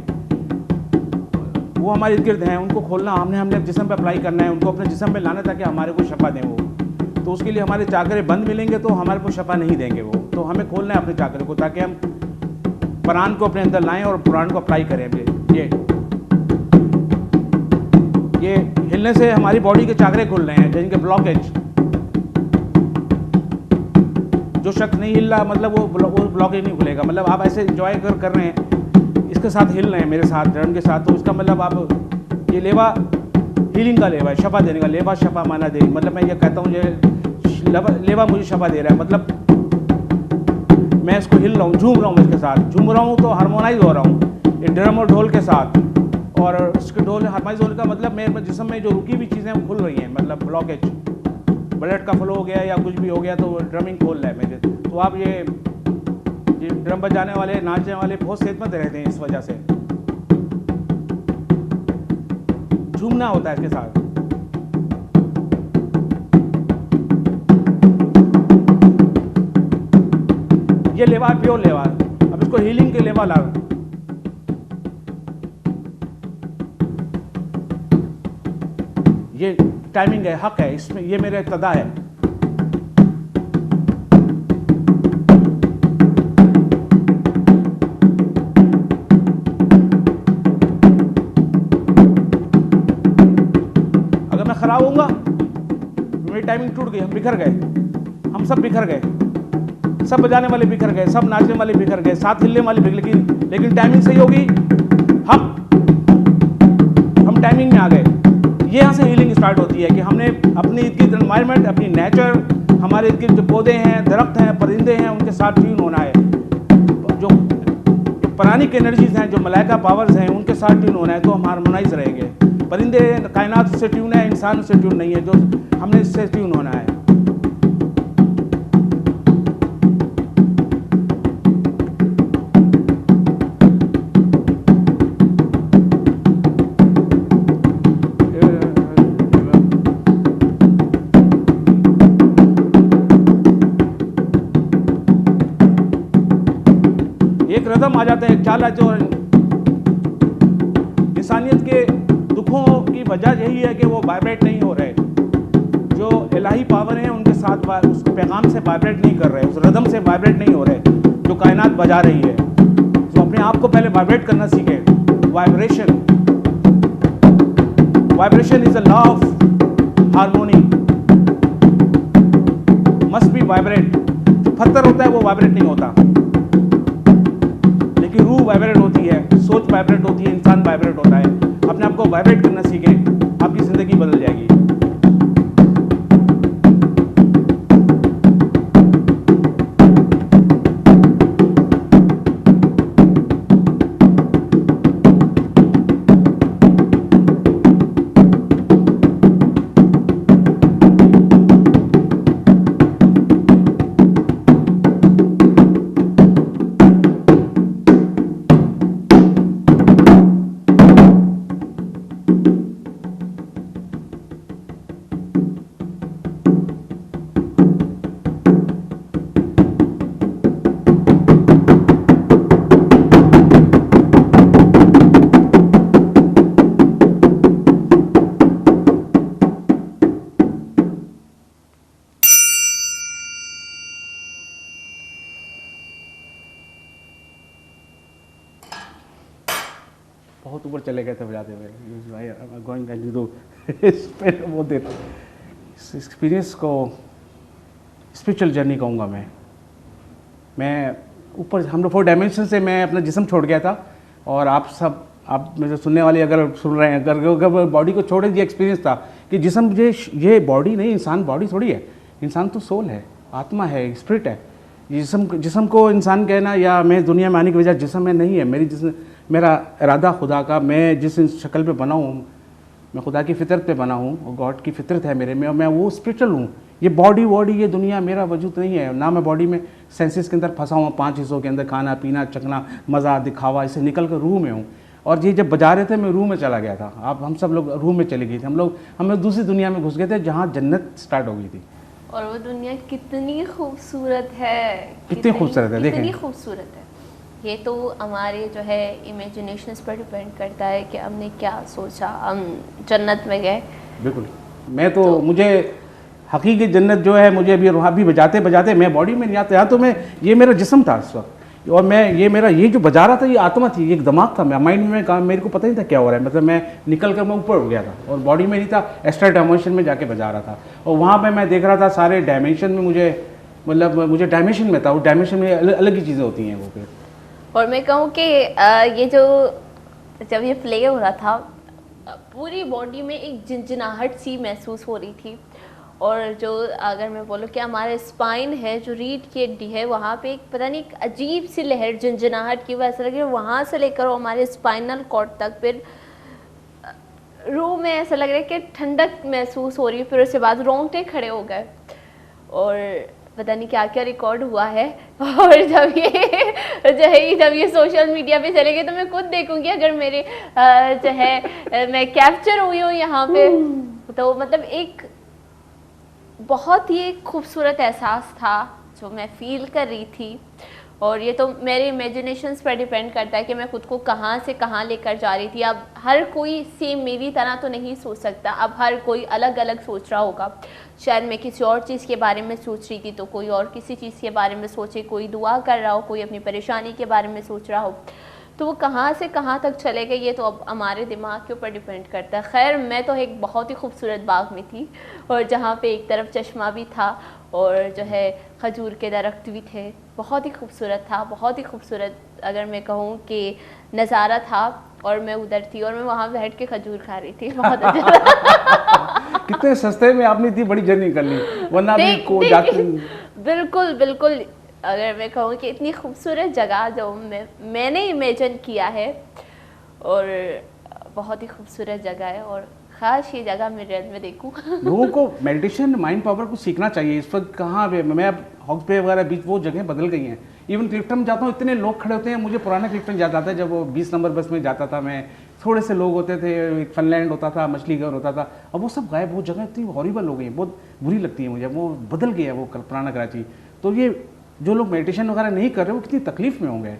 वो हमारे इर्द गिर्द हैं। उनको खोलना हमने अपने जिस्म पे अप्लाई करना है, उनको अपने जिस्म पे लाना ताकि हमारे को शफा दें वो। तो उसके लिए हमारे चाकरे बंद मिलेंगे तो हमारे को शफा नहीं देंगे वो। तो हमें खोलना है अपने चाकरे को ताकि हम कुरान को अपने अंदर लाएं और कुरान को अप्लाई करें। ये ये हिलने से हमारी बॉडी के चाकरे खुल रहे हैं, जिनके ब्लॉकेज, जो शख्स नहीं हिल रहा मतलब वो ब्लॉकेज नहीं खुलेगा। मतलब आप ऐसे एंजॉय कर रहे हैं, इसके साथ हिल रहे हैं मेरे साथ, ड्रम के साथ, तो उसका मतलब आप ये लेवा हीलिंग का लेवा है, शफा देने का लेवा, शफा माना दे, मतलब मैं ये कहता हूँ ये लेवा मुझे शफा दे रहा है, मतलब मैं इसको हिल रहा हूँ, झूम रहा हूँ, इसके साथ झूम रहा हूँ तो हारमोनाइज हो रहा हूँ ये ड्रम और ढोल के साथ। और इसके ढोल हारमोनाइज होने का मतलब मेरे जिस्म में जो रुकी हुई चीज़ें वो खुल रही हैं, मतलब ब्लॉकेज, ब्लड का फ्लो हो गया या कुछ भी हो गया तो ड्रमिंग खोल रहा है मेरे। तो आप ये ड्रम बजाने वाले, नाचने वाले बहुत सेहतमंद रहते हैं इस वजह से। झूमना होता है इसके साथ। ये लेवा प्योर लेवा, अब इसको हीलिंग के लेवा ला। ये टाइमिंग है, हक है इसमें, ये मेरा इब्तदा है। अगर मैं खराब होऊंगा मेरी टाइमिंग टूट गई, हम बिखर गए, हम सब बिखर गए, सब बजाने वाले बिखर गए, सब नाचने वाले बिखर गए, साथ हिलने वाले बिखर, लेकिन टाइमिंग सही होगी, हम टाइमिंग में आ गए। ये यहाँ से हीलिंग स्टार्ट होती है कि हमने अपने इर्द गिर्द एनवायरनमेंट, अपनी नेचर, हमारे इर्द गिर्द जो पौधे हैं, दरख्त हैं, परिंदे हैं, उनके साथ ट्यून होना है। जो प्राणिक एनर्जीज हैं, जो मलाइका पावर्स हैं, उनके साथ ट्यून होना है, तो हम हारमोनाइज रहेंगे। परिंदे कायनात से ट्यून है, इंसान से ट्यून नहीं है, जो हमने इससे ट्यून होना है। रदम आ जाते हैं, ख्याल जो इंसानियत के दुखों की वजह यही है कि वो वाइब्रेट नहीं हो रहे, जो इलाही पावर हैं उनके साथ उस पैगाम से वाइब्रेट नहीं कर रहे, उस रदम से वाइब्रेट नहीं हो रहे जो कायनात बजा रही है। तो अपने आप को पहले वाइब्रेट करना सीखे। Vibration, vibration is a law of harmony, must be vibrate. जो पत्थर होता है वो वाइब्रेट नहीं होता, लेकिन रूह वाइब्रेट होती है, सोच वाइब्रेट होती है, इंसान वाइब्रेट होता है। अपने आप को वाइब्रेट करना सीखें, आपकी ज़िंदगी बदल जाएगी। बहुत ऊपर चले गए थे बजाते हुए। गोइंग वो देर इस एक्सपीरियंस को स्पिरिचुअल जर्नी कहूँगा मैं ऊपर, हम लोग 4 डायमेंशन से मैं अपना जिस्म छोड़ गया था। और आप मेरे सुनने वाले अगर सुन रहे हैं, अगर बॉडी को छोड़े, ये एक्सपीरियंस था कि जिस्म ये बॉडी नहीं, इंसान बॉडी थोड़ी है, इंसान तो सोल है, आत्मा है, स्पिरिट है। जिस्म को इंसान कहना या मैं दुनिया में आने की वजह जिस्म में नहीं है। मेरा इरादा खुदा का, मैं जिस शक्ल पे बना हूँ, मैं खुदा की फितरत पे बना हूँ और गॉड की फितरत है मेरे में, और मैं वो स्पिरिचुअल हूँ। ये बॉडी ये दुनिया मेरा वजूद नहीं है, ना मैं बॉडी में सेंसेस के अंदर फंसा हुआ 5 हिस्सों के अंदर, खाना पीना चखना मज़ा दिखावा, इससे निकल कर रूह में हूँ। और ये जब बजा रहे थे मैं रूह में चला गया था। आप हम सब लोग रूह में चले गए थे, हम लोग दूसरी दुनिया में घुस गए थे जहाँ जन्नत स्टार्ट हो गई थी। और वो दुनिया कितनी खूबसूरत है, कितनी खूबसूरत है, कितनी खूबसूरत है। ये तो हमारे जो है इमेजिनेशंस पर डिपेंड करता है कि हमने क्या सोचा, हम जन्नत में गए। बिल्कुल, मैं तो मुझे हकीकी जन्नत जो है, मुझे अभी बजाते बजाते मैं बॉडी में नहीं आता। यहाँ तो मैं, ये मेरा जिस्म था उस वक्त, और मैं ये मेरा ये जो बजा रहा था ये आत्मा थी, ये एक दिमाग था, मैं माइंड में काम, मेरे को पता नहीं था क्या हो रहा है, मतलब मैं निकल कर मैं ऊपर उठ गया था और बॉडी में नहीं था, एक्स्ट्रा डायमेंशन में जाके बजा रहा था। और वहाँ पे मैं देख रहा था सारे डायमेंशन में मुझे, मतलब मुझे डायमेंशन में था, उस डायमेंशन में अलग ही चीज़ें होती हैं वो फिर। और मैं कहूँ कि ये जो जब ये प्ले हो रहा था पूरी बॉडी में एक झिनझिनाहट सी महसूस हो रही थी। और जो अगर मैं बोलूँ कि हमारे स्पाइन है, जो रीढ़ की हड्डी है, वहाँ पे एक पता नहीं एक अजीब सी लहर झिनझिनाहट की वजह से लगी, वहाँ से लेकर हमारे स्पाइनल कॉर्ड तक, फिर रूह में ऐसा लग रहा है कि ठंडक महसूस हो रही है, फिर उसके बाद रोंगटे खड़े हो गए और पता नहीं क्या क्या रिकॉर्ड हुआ है। और जब ये सोशल मीडिया पे चलेंगे तो मैं खुद देखूंगी अगर मेरे जो है मैं कैप्चर हुई हूँ यहाँ पे, तो मतलब एक बहुत ही खूबसूरत एहसास था जो मैं फील कर रही थी। और ये तो मेरे इमेजिनेशंस पर डिपेंड करता है कि मैं खुद को कहाँ से कहाँ लेकर जा रही थी। अब हर कोई सेम मेरी तरह तो नहीं सोच सकता, अब हर कोई अलग अलग सोच रहा होगा। शायद मैं किसी और चीज़ के बारे में सोच रही थी तो कोई और किसी चीज़ के बारे में सोचे, कोई दुआ कर रहा हो, कोई अपनी परेशानी के बारे में सोच रहा हो। तो वो कहाँ से कहाँ तक चले गए ये तो अब हमारे दिमाग के ऊपर डिपेंड करता है। खैर मैं तो एक बहुत ही खूबसूरत बाग में थी और जहाँ पे एक तरफ चश्मा भी था और जो है खजूर के दरख्त भी थे, बहुत ही खूबसूरत था, बहुत ही खूबसूरत अगर मैं कहूँ कि नज़ारा था। और मैं उधर थी और मैं वहाँ बैठ के खजूर खा रही थी, बहुत अच्छा। कितने सस्ते में आपने इतनी बड़ी जर्नी कर ली, वरना भी को जाते। बिल्कुल बिल्कुल, अगर मैं कहूँ कि इतनी खूबसूरत जगह जो मैंने इमेजिन किया है और बहुत ही खूबसूरत जगह है और खास ये जगह मैं रियल में देखूँ। लोगों को मेडिटेशन, माइंड पावर को सीखना चाहिए। इस वक्त कहाँ पे मैं अब हॉक्स बे वगैरह बीच वो जगह बदल गई हैं। इवन क्लिफ्टन में जाता हूँ इतने लोग खड़े होते हैं, मुझे पुराना क्लिफ्टन याद आता है जब वो 20 नंबर बस में जाता था मैं, थोड़े से लोग होते थे, एक फनलैंड होता था, मछली घर होता था, अब वो सब गायब, वो जगह इतनी हॉरिबल हो गई, बहुत बुरी लगती है मुझे, वो बदल गया वो पुराना कराची। तो ये जो लोग मेडिटेशन वगैरह नहीं कर रहे वो कितनी तकलीफ में होंगे,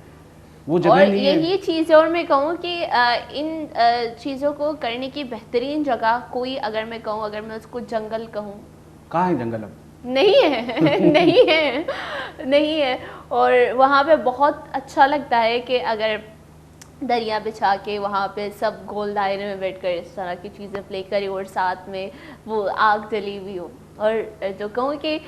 वो जगह और नहीं है। यही चीज़ है। और मैं कहूँ कि इन चीज़ों को करने की बेहतरीन जगह कोई, अगर मैं कहूँ, अगर मैं उसको जंगल कहूँ, कहाँ है जंगल अब? नहीं है। नहीं है, नहीं है। और वहाँ पे बहुत अच्छा लगता है कि अगर दरिया बिछा के वहाँ पे सब गोल दायरे में बैठ कर इस तरह की चीज़ें प्ले करी और साथ में वो आग जली हुई हो। और जो कहूँ कि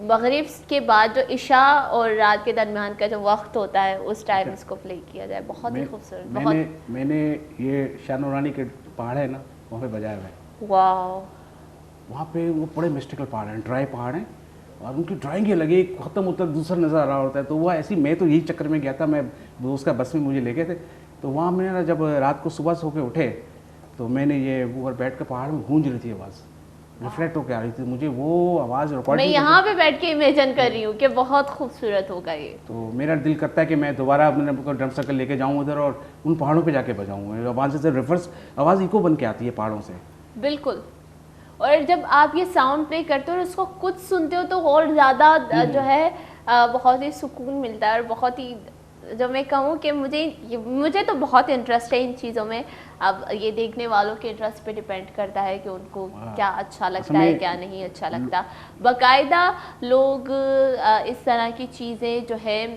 मगरिब के बाद जो इशा और रात के दरमियान का जो वक्त होता है उस टाइम इसको प्ले किया जाए, बहुत ही खूबसूरत। बहुत मैंने ये शाह नूरानी के पहाड़ है ना, वहाँ पे बजाया हुआ है। वाह, वहाँ पे वो बड़े मिस्टिकल पहाड़ हैं, ड्राई पहाड़ हैं और उनकी ड्राइंग ये लगे ख़त्म होता है दूसरा नज़र आ रहा होता है। तो वह ऐसी, मैं तो यही चक्कर में गया था, मैं दोस्त का बस में मुझे ले गए थे, तो वहाँ मैंने जब रात को सुबह सो के उठे तो मैंने ये ऊपर बैठ कर पहाड़ में गूंज रही थी आवाज़, रिफ्लेक्ट होकर आ रही थी, मुझे वो आवाज़ रिकॉर्ड। मैं यहाँ पे बैठ के इमेजिन कर रही हूँ कि बहुत खूबसूरत होगा ये। तो मेरा दिल करता है कि मैं दोबारा अपने ड्रम सर्कल लेके जाऊँ उधर और उन पहाड़ों पे जाके बजाऊँ। आवाज़ से रिवर्स आवाज़ इको बन के आती है पहाड़ों से। बिल्कुल। और जब आप ये साउंड प्ले करते हो और उसको खुद सुनते हो तो और ज़्यादा जो है बहुत ही सुकून मिलता है। और बहुत ही, जो मैं कहूँ कि मुझे तो बहुत इंटरेस्ट है इन चीज़ों में। अब ये देखने वालों के इंटरेस्ट पे डिपेंड करता है कि उनको क्या अच्छा लगता है, क्या नहीं अच्छा लगता। बाकायदा लोग इस तरह की चीज़ें जो है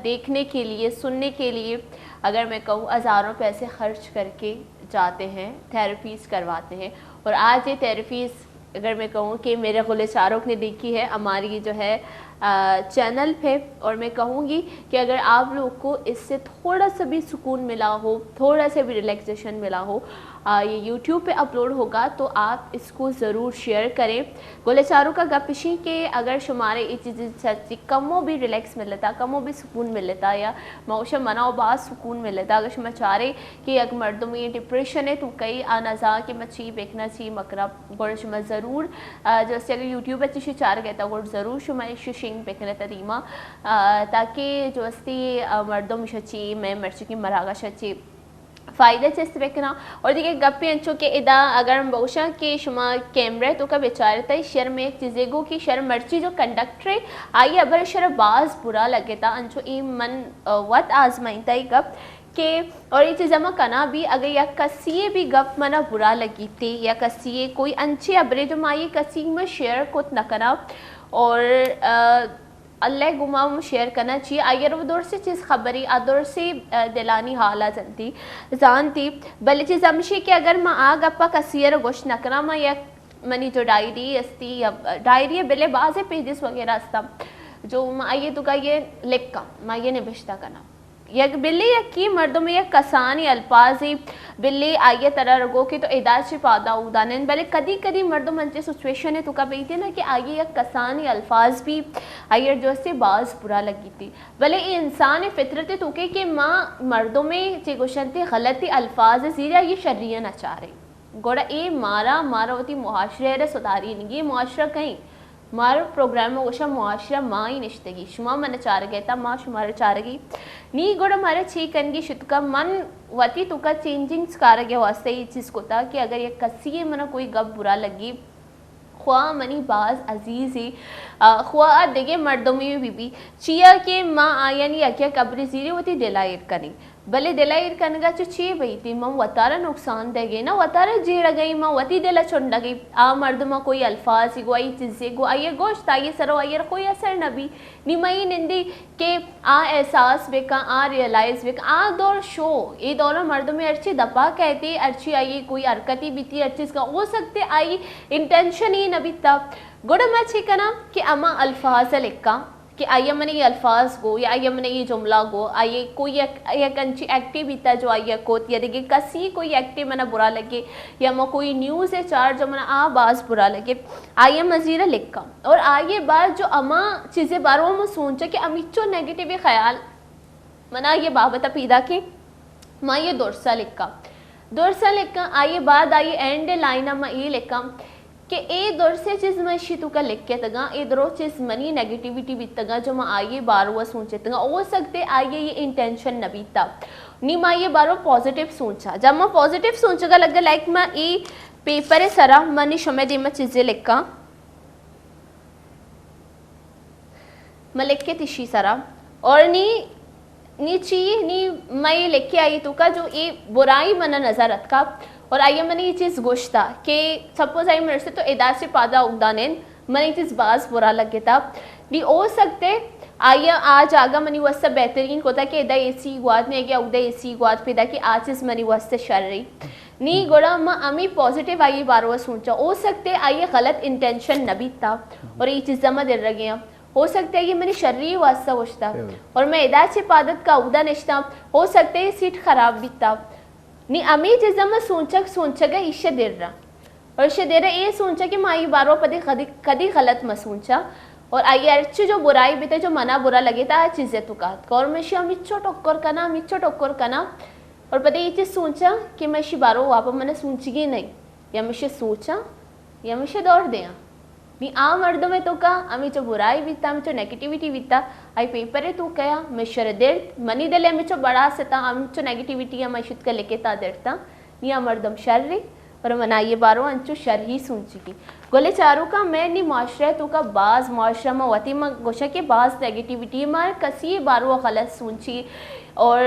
देखने के लिए, सुनने के लिए, अगर मैं कहूँ हज़ारों पैसे खर्च करके जाते हैं, थेरेपीज़ करवाते हैं। और आज ये थेरेपीज़ अगर मैं कहूँ कि मेरे गुले शाहरुख ने देखी है हमारी जो है चैनल पे, और मैं कहूँगी कि अगर आप लोग को इससे थोड़ा सा भी सुकून मिला हो, थोड़ा सा भी रिलैक्सेशन मिला हो, ये YouTube पे अपलोड होगा तो आप इसको ज़रूर शेयर करें। गोले चारों का गपिशी के अगर शुमारे ये चीज़ें कमो भी रिलैक्स मिल लेता, कमो भी सुकून मिल लेता, या मौसम मनाओ बात सुकून मिल लेता। अगर शुमा चाह रहे कि अगर मर्दों में डिप्रेशन है तो कई आनाजा कि मच्छी बेखना ची मकरा गोल शुमा ज़रूर जैसे अगर यूट्यूब अच्छी चार कहता गोल ज़रूर शुमा शिंग बेखने तरीमा ताकि जो अस्ती मर्दों में शची मैं मर्ची की मरागा शची फ़ायदे चेस्ट बेकना। और देखिए गप्पे अंचो के इदा अगर बहुशा के शुमा कैमरे तो का बेचारे तय शर में एक चीज़ें गो कि शर मर्ची जो कंडक्टर है आई अबर शर बाज बुरा लगे था अंचो ई मन वत आजमाई तय गप के। और ये चीज़ जमा कना भी अगर या कसिए भी गप मना बुरा लगी थी या कसिए कोई अंचे अबरे जो माई कसी में शेयर को न कना। और अल्लाह गुमाम शेयर करना चाहिए आयर वो दौर से चीज़ खबरी आदौर से दिलानी हाला जानती बल्कि चीज़ हमशी कि अगर मैं आग अपा कसियर गोश नकरा मैं या मनी जो डायरी अस्ती या डायरी बिले बाज़ पेजेस वगैरह अस्ता जो मैं आइए तो का ये लिखा मैं ये निबिश्ता करना यक बिल्ली यकी मर्दों में यक कसानी अल्फाज ही बिल्ली आइए तरह रगो कि तो इदाज पादा उदानन भले कदी कदी मर्दों मंचे सिचुएशन है तो का बेहती ना कि आइए यक कसानी अल्फाज भी आइए जो से बाज बुरा लगी थी भले ये इंसान फितरत तो कि माँ मर्दों में चे गुशन थी गलती अल्फाज ज़ीरा ये शर्रिया न चाह रही गोड़ा ए मारा होती मुआशरे सुधारी नहीं ये मुआशरा कहीं मार प्रोग्राम में गोशा मुआशरा माँ ही निश्तगी शुमा मन चार गए था माँ शुमार चारगी नी गोड़ा मारे छी कनगी शुतका मन वती तुका चेंजिंग्स कारगे वास्ते ये चीज़ को था कि अगर ये कसी मना कोई गप बुरा लगी ख्वा मनी बाज अजीज़ ही ख्वा देगे मर्दों में बीबी चिया के माँ आया नहीं अकिया कब्र जीरे होती दिलायर करी भले दिलायर करने का चे बई थी माँ वतारा नुकसान देगे ना वतारा जेड़ गई माँ वती दिला चुंड गई आ मर्द माँ कोई अल्फाज गो आई चीज़ें गो आइए गोश्त आइए सरो आइए कोई असर नबी निमई निंदी के आ एहसास बेका आ रियलाइज बेका आ दौर शो ये दौर मर्द में अर्ची दपा कहती अर्ची आइए कोई हरकती बीती अर्ची का हो सकते आई इंटेंशन ही नबी तब गुड़ मच्छी का ना कि अमा अल्फाज लिखा कि आइए मैंने ये अल्फाज गो या आइए मैंने ये जुमला गो आइए कोई एक अंची एक्टिव बीता जो आइए कोत या देखिए कसी कोई एक्टिव मैंने बुरा लगे या मैं कोई न्यूज़ है चार जो मैंने बाज बुरा लगे आइए मजीरा लिखा और आइए बात जो अमा चीज़ें बारों में सोचा कि अमिचो नेगेटिव ख्याल मना ये बाबत पीदा की माँ ये दोरसा लिखा आइए बाद आइए एंड लाइन मैं ये लिखा कि ए दौर से चीज़ मैं शीतु का लिख के तगा ए दरो चीज़ मनी नेगेटिविटी भी तगा जो मैं आइए बारो सोचे तगा हो सकते आइए ये इंटेंशन न बीता नी मैं ये बारो पॉजिटिव सोचा जब मैं पॉजिटिव सोचेगा लगा लाइक मैं ये पेपर है सरा मनी शमे दी मैं चीज़ें लिखा मैं लिख के तिशी सरा और नी मैं ये लिख के आई तो का जो ये बुराई मना नजर रखा और आइए मैंने ये चीज़ गोश्ता कि सपोज आई मेरे से तो इदा से पादा उगदानेन मैंने ये चीज़ बाज बुरा लगे था नी हो सकते आइए आज आगा मनी वस्ता बेहतरीन होता कि इदा एसी गुआद में गया उदा एसी गुआद पैदा कि आज चीज़ मनी वस्ते शर रही नी गोड़ा माँ अमी पॉजिटिव आइए बारो सोचा हो सकते आइए गलत इंटेंशन नबी था और ये चीज़ जमा दे रहे हैं हो सकता है ये मैंने शर्री वास्ता वस्ता और मैं इदा से पादत का उदा निश्ता हो सकते है सीट खराब भी था नी अमी जिस मैं सोचा गया इश्य देर रहा और इश्य देर ये सोचा कि माई बारो पदे कदी गलत मैं सोचा और आई अच्छी जो बुराई भी थे जो मना बुरा लगे था चीज़ें तो का और मैं मिच्चो टक्कर कना और पता ये चीज़ सोचा कि मैं शी बारो वापस मैंने सोची नहीं या मैं सोचा या मैं दौड़ दिया नी आ मर्दों में तो का अमी जो बुराई बीता अमी जो नेगेटिविटी बीता आई पेपर है तो कया मैं शर देर मनी दिले अमी जो बड़ा से था अमी जो नेगेटिविटी है मैं शुद्ध का लेके था देरता नी आ मर्दम शर रे और मनाइए बारो अंचो शर ही सोची की गोले चारों का मैं नी माशरा तो का बाज माशरा में वती में गोशा के बाज नेगेटिविटी मार कसी बारो गलत सोची और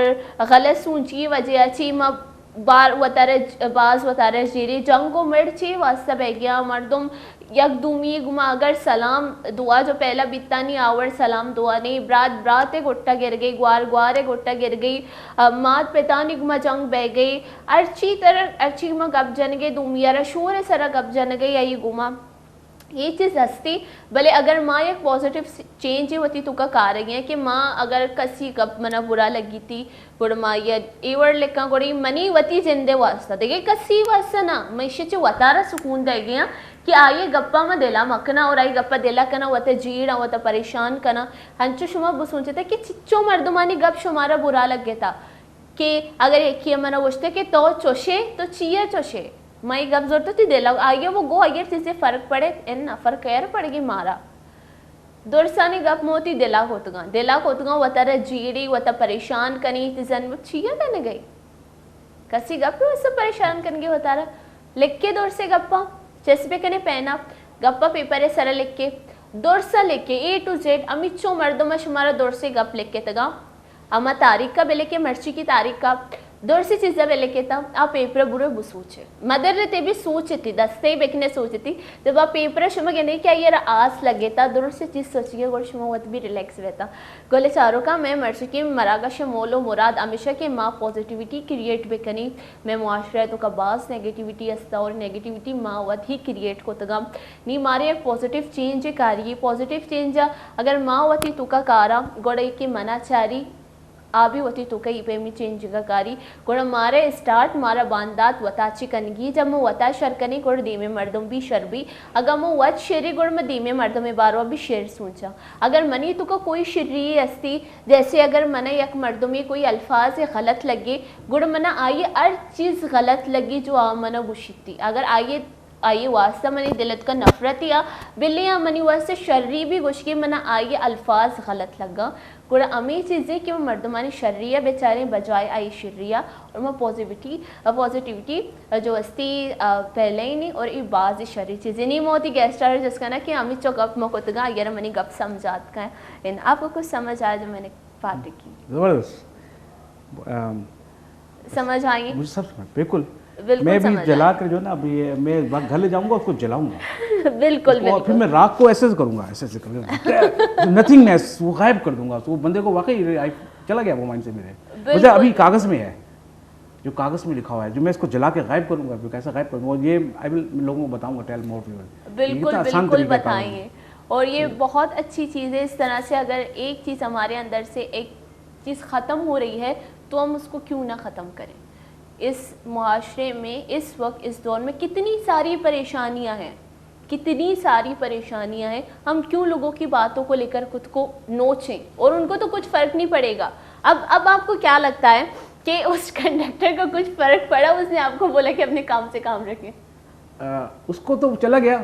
गलत सोची वजह अच्छी माँ बार बाज वतारे जीरी जंगो मिर्ची वास्ता बह गया मर्दम यक दुमी गुमा अगर सलाम दुआ जो पहला बिता नहीं आवर सलाम दुआ नहीं ब्राते गोट्टा गिर गई ग्वारे गोट्टा गिर गई मात पितानी गुमा जंग बह गई अर्ची गुमा गप जन गई दुमियारा शोर सरा गप जन गई आई गुमा ये चीज़ हस्ती भले अगर माँ एक पॉजिटिव चेंज होती तो का कारण है कि माँ अगर कसी कप मना बुरा लगी थी गुड़ माँ ये एवर लिखा गुड़ी मनी वती जिंदे वास्ता देखिए कसी वास्ता ना मैशे वतारा सुकून दे गया कि आइए गप्पा में दिला मखना और आई गप्पा दिला कना वत जीड़ा वत परेशान कना हंचो शुमा वो सोचे थे कि चिच्चो मर्दमानी गप शुमारा बुरा लगे था कि अगर एक ही मना पूछते कि तो चोशे तो चिया चोशे मैं गप जोर तो दिला आइए वो गो आइए चीज़ें फ़र्क पड़े ना फ़र्क यार पड़ेगी मारा दोरसानी गप मोती दिला होतगा वतारा जीड़ी वता परेशान कनी तिजन छिया कहने गई कसी गप वैसे परेशान करने वतारा लिख के दौर से गप्पा चेस पे कने पहना गप्पा पेपर है सरा लिख के दोरसा लिख के A to Z अमिचो मर्दों में शुमारा दौर से गप लिख के तगा अमा तारीख का बेले के मर्ची की तारीख का ದೊಡ್ಡ ಚೀಸ್ ಬೆಲೆಕೆತ ಆ ಪೇಪರ್ ಬುರೆ ಬುಸೂಚೆ ಮದರ್ತೆ भी सोचती दस्ते बेकने सोचती जब आप पेपर शुमा कहने क्या यार आस लगे था दौड़ से चीज सोचिए और शुमा वत भी रिलैक्स रहता गोले चारों का मैं मर्श की मरागा मोलो मुराद हमेशा के माँ पॉजिटिविटी क्रिएट बेकनी मैं मुआशरा तो का बास नेगेटिविटी अस्ता और नेगेटिविटी माँ वत ही क्रिएट को तगम नी मारे एक पॉजिटिव चेंज कारी पॉजिटिव चेंज अगर माँ वती तुका कारा गोड़े की मना चारी आभी वती तो कई पे मी चेंज का कारी कोड़ मारे स्टार्ट मारा बांदात वताची कनगी जब मो वता शरकनी कोड़ दीमे मर्दम भी शरबी अगर मो वत शेरी कोड़ में दीमे मर्दम में बारो भी शेर सोचा अगर मनी तो का कोई शर्री अस्ती जैसे अगर मने एक मर्दों में कोई अल्फाज गलत लगे गुड़ मना आइए हर चीज़ गलत लगी जो आ मना बुशिती अगर आइए वास्ता मनी दिलत का नफरत या बिल्लियाँ मनी वास्ते शर्री भी गुश के मना आइए अल्फाज गलत लगा गुड़ा अमी चीज़ें कि वो मर्दमानी शर्रिया बेचारे बजाय आई शर्रिया और मैं पॉजिटिविटी जो अस्ती पहले ही नहीं और ये बाज़ शर्री चीज़ें नहीं मोती गेस्ट आर जिसका ना कि अमी चो गप मकोतगा यार मनी गप समझात का है इन आपको कुछ समझ आया जो मैंने बात की ज़बरदस्त समझ आई मुझे सब समझ बिल्कुल बिल्कुल मैं भी समझ जला आया। कर जो ना अभी मैं घर ले जाऊंगा उसको जलाऊंगा बिल्कुल और फिर बिल्कुल मैं राख को ऐसे करूंगा ऐसे करके नथिंगनेस वो गायब कर दूंगा तो वो बंदे को वाकई चला गया वो माइंड से मेरे मुझे अभी कागज में है जो कागज में लिखा हुआ है जो मैं इसको जला के गायब करूंगा फिर कैसे गायब करूंगा और ये आई विल लोगों को बताऊंगा टेल मोर पीपल बिल्कुल बिल्कुल बताएंगे और ये बहुत अच्छी चीज़ है इस तरह से अगर एक चीज़ हमारे अंदर से एक चीज़ ख़त्म हो रही है तो हम उसको क्यों ना ख़त्म करें इस मुआशरे में इस वक्त इस दौर में कितनी सारी परेशानियां हैं हम क्यों लोगों की बातों को लेकर खुद को नोचें और उनको तो कुछ फ़र्क नहीं पड़ेगा अब आपको क्या लगता है कि उस कंडक्टर को कुछ फ़र्क पड़ा उसने आपको बोला कि अपने काम से काम रखें उसको तो चला गया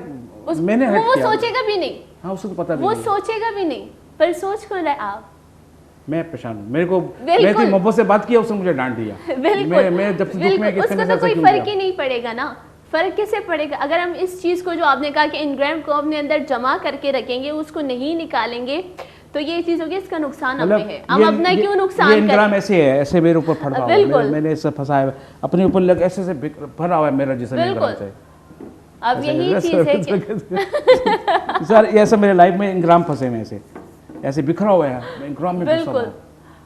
मैंने वो सोचेगा भी नहीं हाँ उसको तो पता भी वो नहीं सोचेगा भी नहीं पर सोच कौन रहा है आप मैं परेशान हूँ मेरे को मैं इतनी मोहब्बत से बात किया उसने मुझे डांट दिया बिल्कुल मैं जब से दुख में कि उसको तो कोई फर्क ही नहीं पड़ेगा ना फर्क कैसे पड़ेगा अगर हम इस चीज़ को जो आपने कहा कि इनग्राम को अपने अंदर जमा करके रखेंगे उसको नहीं निकालेंगे तो ये चीज़ होगी इसका नुकसान हमें है हम अपना क्यों नुकसान करें इनग्राम ऐसे है ऐसे मेरे ऊपर फट रहा है मैंने इसे फंसाया अपने ऊपर लग ऐसे से भरा हुआ है मेरा जिसम इनग्राम से अब यही चीज़ है कि सर ऐसा मेरे लाइफ में इनग्राम फंसे में ऐसे बिखरा हुआ है इनग्राम में बिल्कुल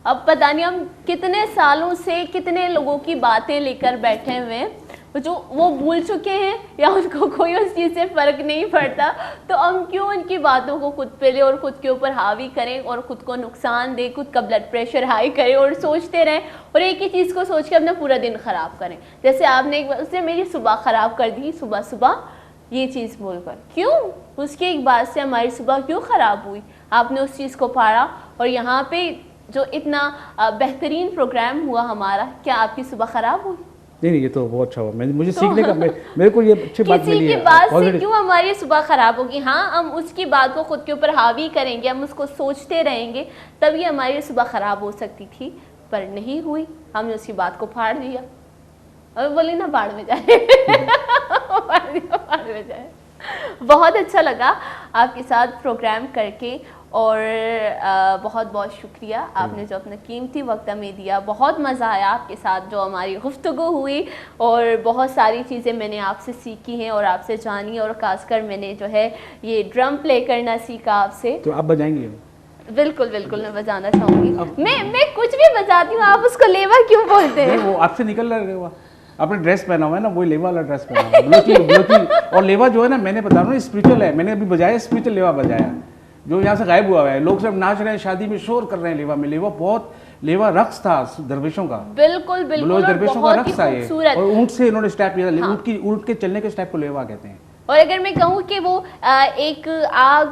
अब पता नहीं हम कितने सालों से कितने लोगों की बातें लेकर बैठे हुए हैं जो वो भूल चुके हैं या उनको कोई उस चीज़ से फ़र्क नहीं पड़ता तो हम क्यों उनकी बातों को खुद पे ले और खुद के ऊपर हावी करें और खुद को नुकसान दें खुद का ब्लड प्रेशर हाई करें और सोचते रहें और एक ही चीज़ को सोच के अपना पूरा दिन ख़राब करें जैसे आपने एक बार उसने मेरी सुबह ख़राब कर दी सुबह ये चीज़ बोलकर क्यों उसके एक बात से हमारी सुबह क्यों ख़राब हुई आपने उस चीज़ को पढ़ा और यहाँ पे जो इतना बेहतरीन प्रोग्राम हुआ हमारा क्या आपकी सुबह ख़राब हुई नहीं ये तो बहुत अच्छा हुआ मुझे सीखने का मेरे को ये अच्छी बात मिली है किसी की बात से क्यों हमारी सुबह ख़राब होगी हाँ हम उसकी बात को खुद के ऊपर हावी करेंगे हम उसको सोचते रहेंगे तभी हमारी सुबह ख़राब हो सकती थी पर नहीं हुई हमने उसकी बात को फाड़ दिया और बोली ना बाढ़ में जाए बाढ़ में जाए बहुत अच्छा लगा आपके साथ प्रोग्राम करके और बहुत बहुत शुक्रिया आपने जो अपना कीमती वक्त हमें दिया बहुत मज़ा आया आपके साथ जो हमारी गुफ्तगू हुई और बहुत सारी चीज़ें मैंने आपसे सीखी हैं और आपसे जानी और खासकर मैंने जो है ये ड्रम प्ले करना सीखा आपसे तो आप बजाएंगे बिल्कुल बिल्कुल मैं बजाना चाहूँगी मैं कुछ भी बजाती हूँ आप उसको लेवा क्यों बोलते हैं वो आपसे निकल रहा है आपने ड्रेस पहना हुआ है ना वही लेवा वाला ड्रेस पहना हुआ है ब्लोची और लेवा जो है ना मैंने बता रहा हूँ स्पिरिचुअल है मैंने अभी बजाया स्पिरिचुअल लेवा बजाया जो यहाँ से गायब हुआ है लोग सब नाच रहे हैं शादी में शोर कर रहे हैं लेवा रक्स था दरवेशों का बिल्कुल बिल्कुल दरवेशों का रक्स था ये और ऊँट से इन्होंने स्टेप किया ऊँट के चलने के स्टेप को लेवा कहते हैं और अगर मैं कहूँ कि वो एक आग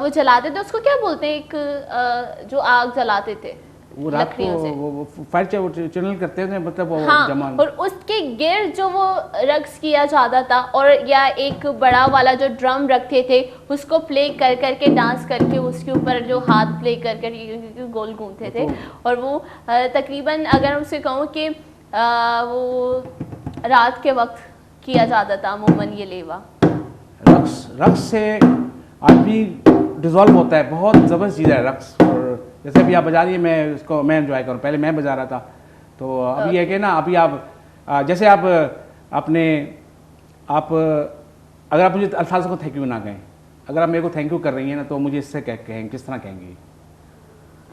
वो जलाते थे उसको क्या बोलते हैं एक जो आग जलाते थे वो रात को वो फायर चैनल करते थे मतलब वो हाँ, जमान और उसके गिर जो वो रक्स किया जाता था और या एक बड़ा वाला जो ड्रम रखते थे उसको प्ले कर करके डांस करके उसके ऊपर जो हाथ प्ले कर कर गोल घूमते थे और वो तकरीबन अगर उसे कहूँ कि वो रात के वक्त किया जाता था अमूमन ये लेवा रक्स से आदमी डिजॉल्व होता है बहुत ज़बरदस्त चीज़ है रक्स और जैसे अभी आप बजा रही है मैं एंजॉय करूँ पहले मैं बजा रहा था तो अभी है कि ना, अभी आप जैसे आप अपने आप अगर आप मुझे अल्फाजों को थैंक यू ना कहें, अगर आप मेरे को थैंक यू कर रही हैं ना, तो मुझे इससे कहें, किस तरह कहेंगी?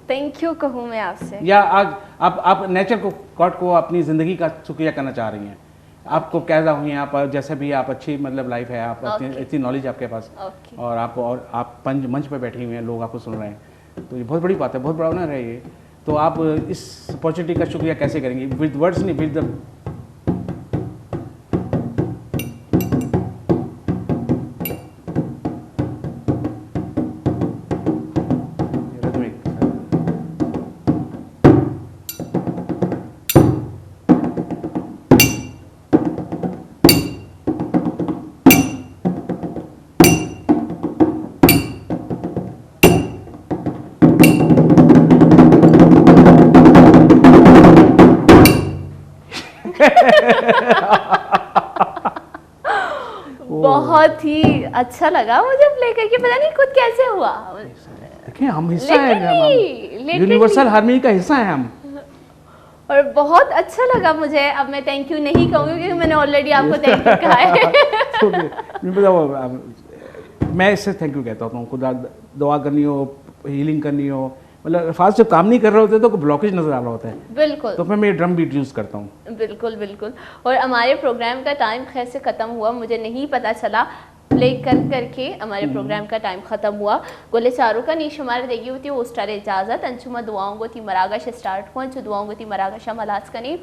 थैंक यू कहूँ मैं आपसे, या आज आप नेचर को, गॉड को, अपनी ज़िंदगी का शुक्रिया करना चाह रही हैं? आपको कैसा हुई हैं आप, जैसे भी आप अच्छी मतलब लाइफ है, आप इतनी नॉलेज आपके पास, और आप मंच पे बैठी हुई हैं, लोग आपको सुन रहे हैं, तो ये बहुत बड़ी बात है, बहुत बड़ा ऑनर है ये। तो आप इस अपॉर्चुनिटी का शुक्रिया कैसे करेंगी? विद वर्ड्स नहीं, विद द बहुत ही अच्छा लगा मुझे प्ले करके, पता नहीं खुद कैसे हुआ। देखिए हम हिस्सा है, यूनिवर्सल हार्मनी का हिस्सा है हम, और बहुत अच्छा लगा मुझे। अब मैं थैंक यू नहीं कहूँगी क्योंकि मैंने ऑलरेडी आपको थैंक यू कहा है। मैं इससे थैंक यू कहता हूँ, खुदा दुआ करनी हो, हीलिंग करनी हो, मतलब अल्फाज जब काम नहीं कर रहे होते तो ब्लॉकेज नजर आ रहा होता है, बिल्कुल, तो फिर मैं ड्रम बीट यूज़ करता हूँ। बिल्कुल बिल्कुल। और हमारे प्रोग्राम का टाइम खैर से ख़त्म हुआ, मुझे नहीं पता चला, प्ले करके हमारे प्रोग्राम का टाइम ख़त्म हुआ। गोले चारों का नी शुमार देगी होती है उस्टार इजाज़त अंजुमा दुआओं को थी मरागश स्टार्ट हुआ, जो दुआओं को थी मरागशा मलाज कनी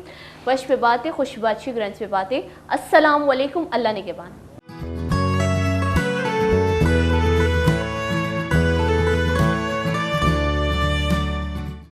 वश पे बातें खुश बातची ग्रंथ पे बातें। अस्सलाम वालेकुम, अल्लाह ने के बान।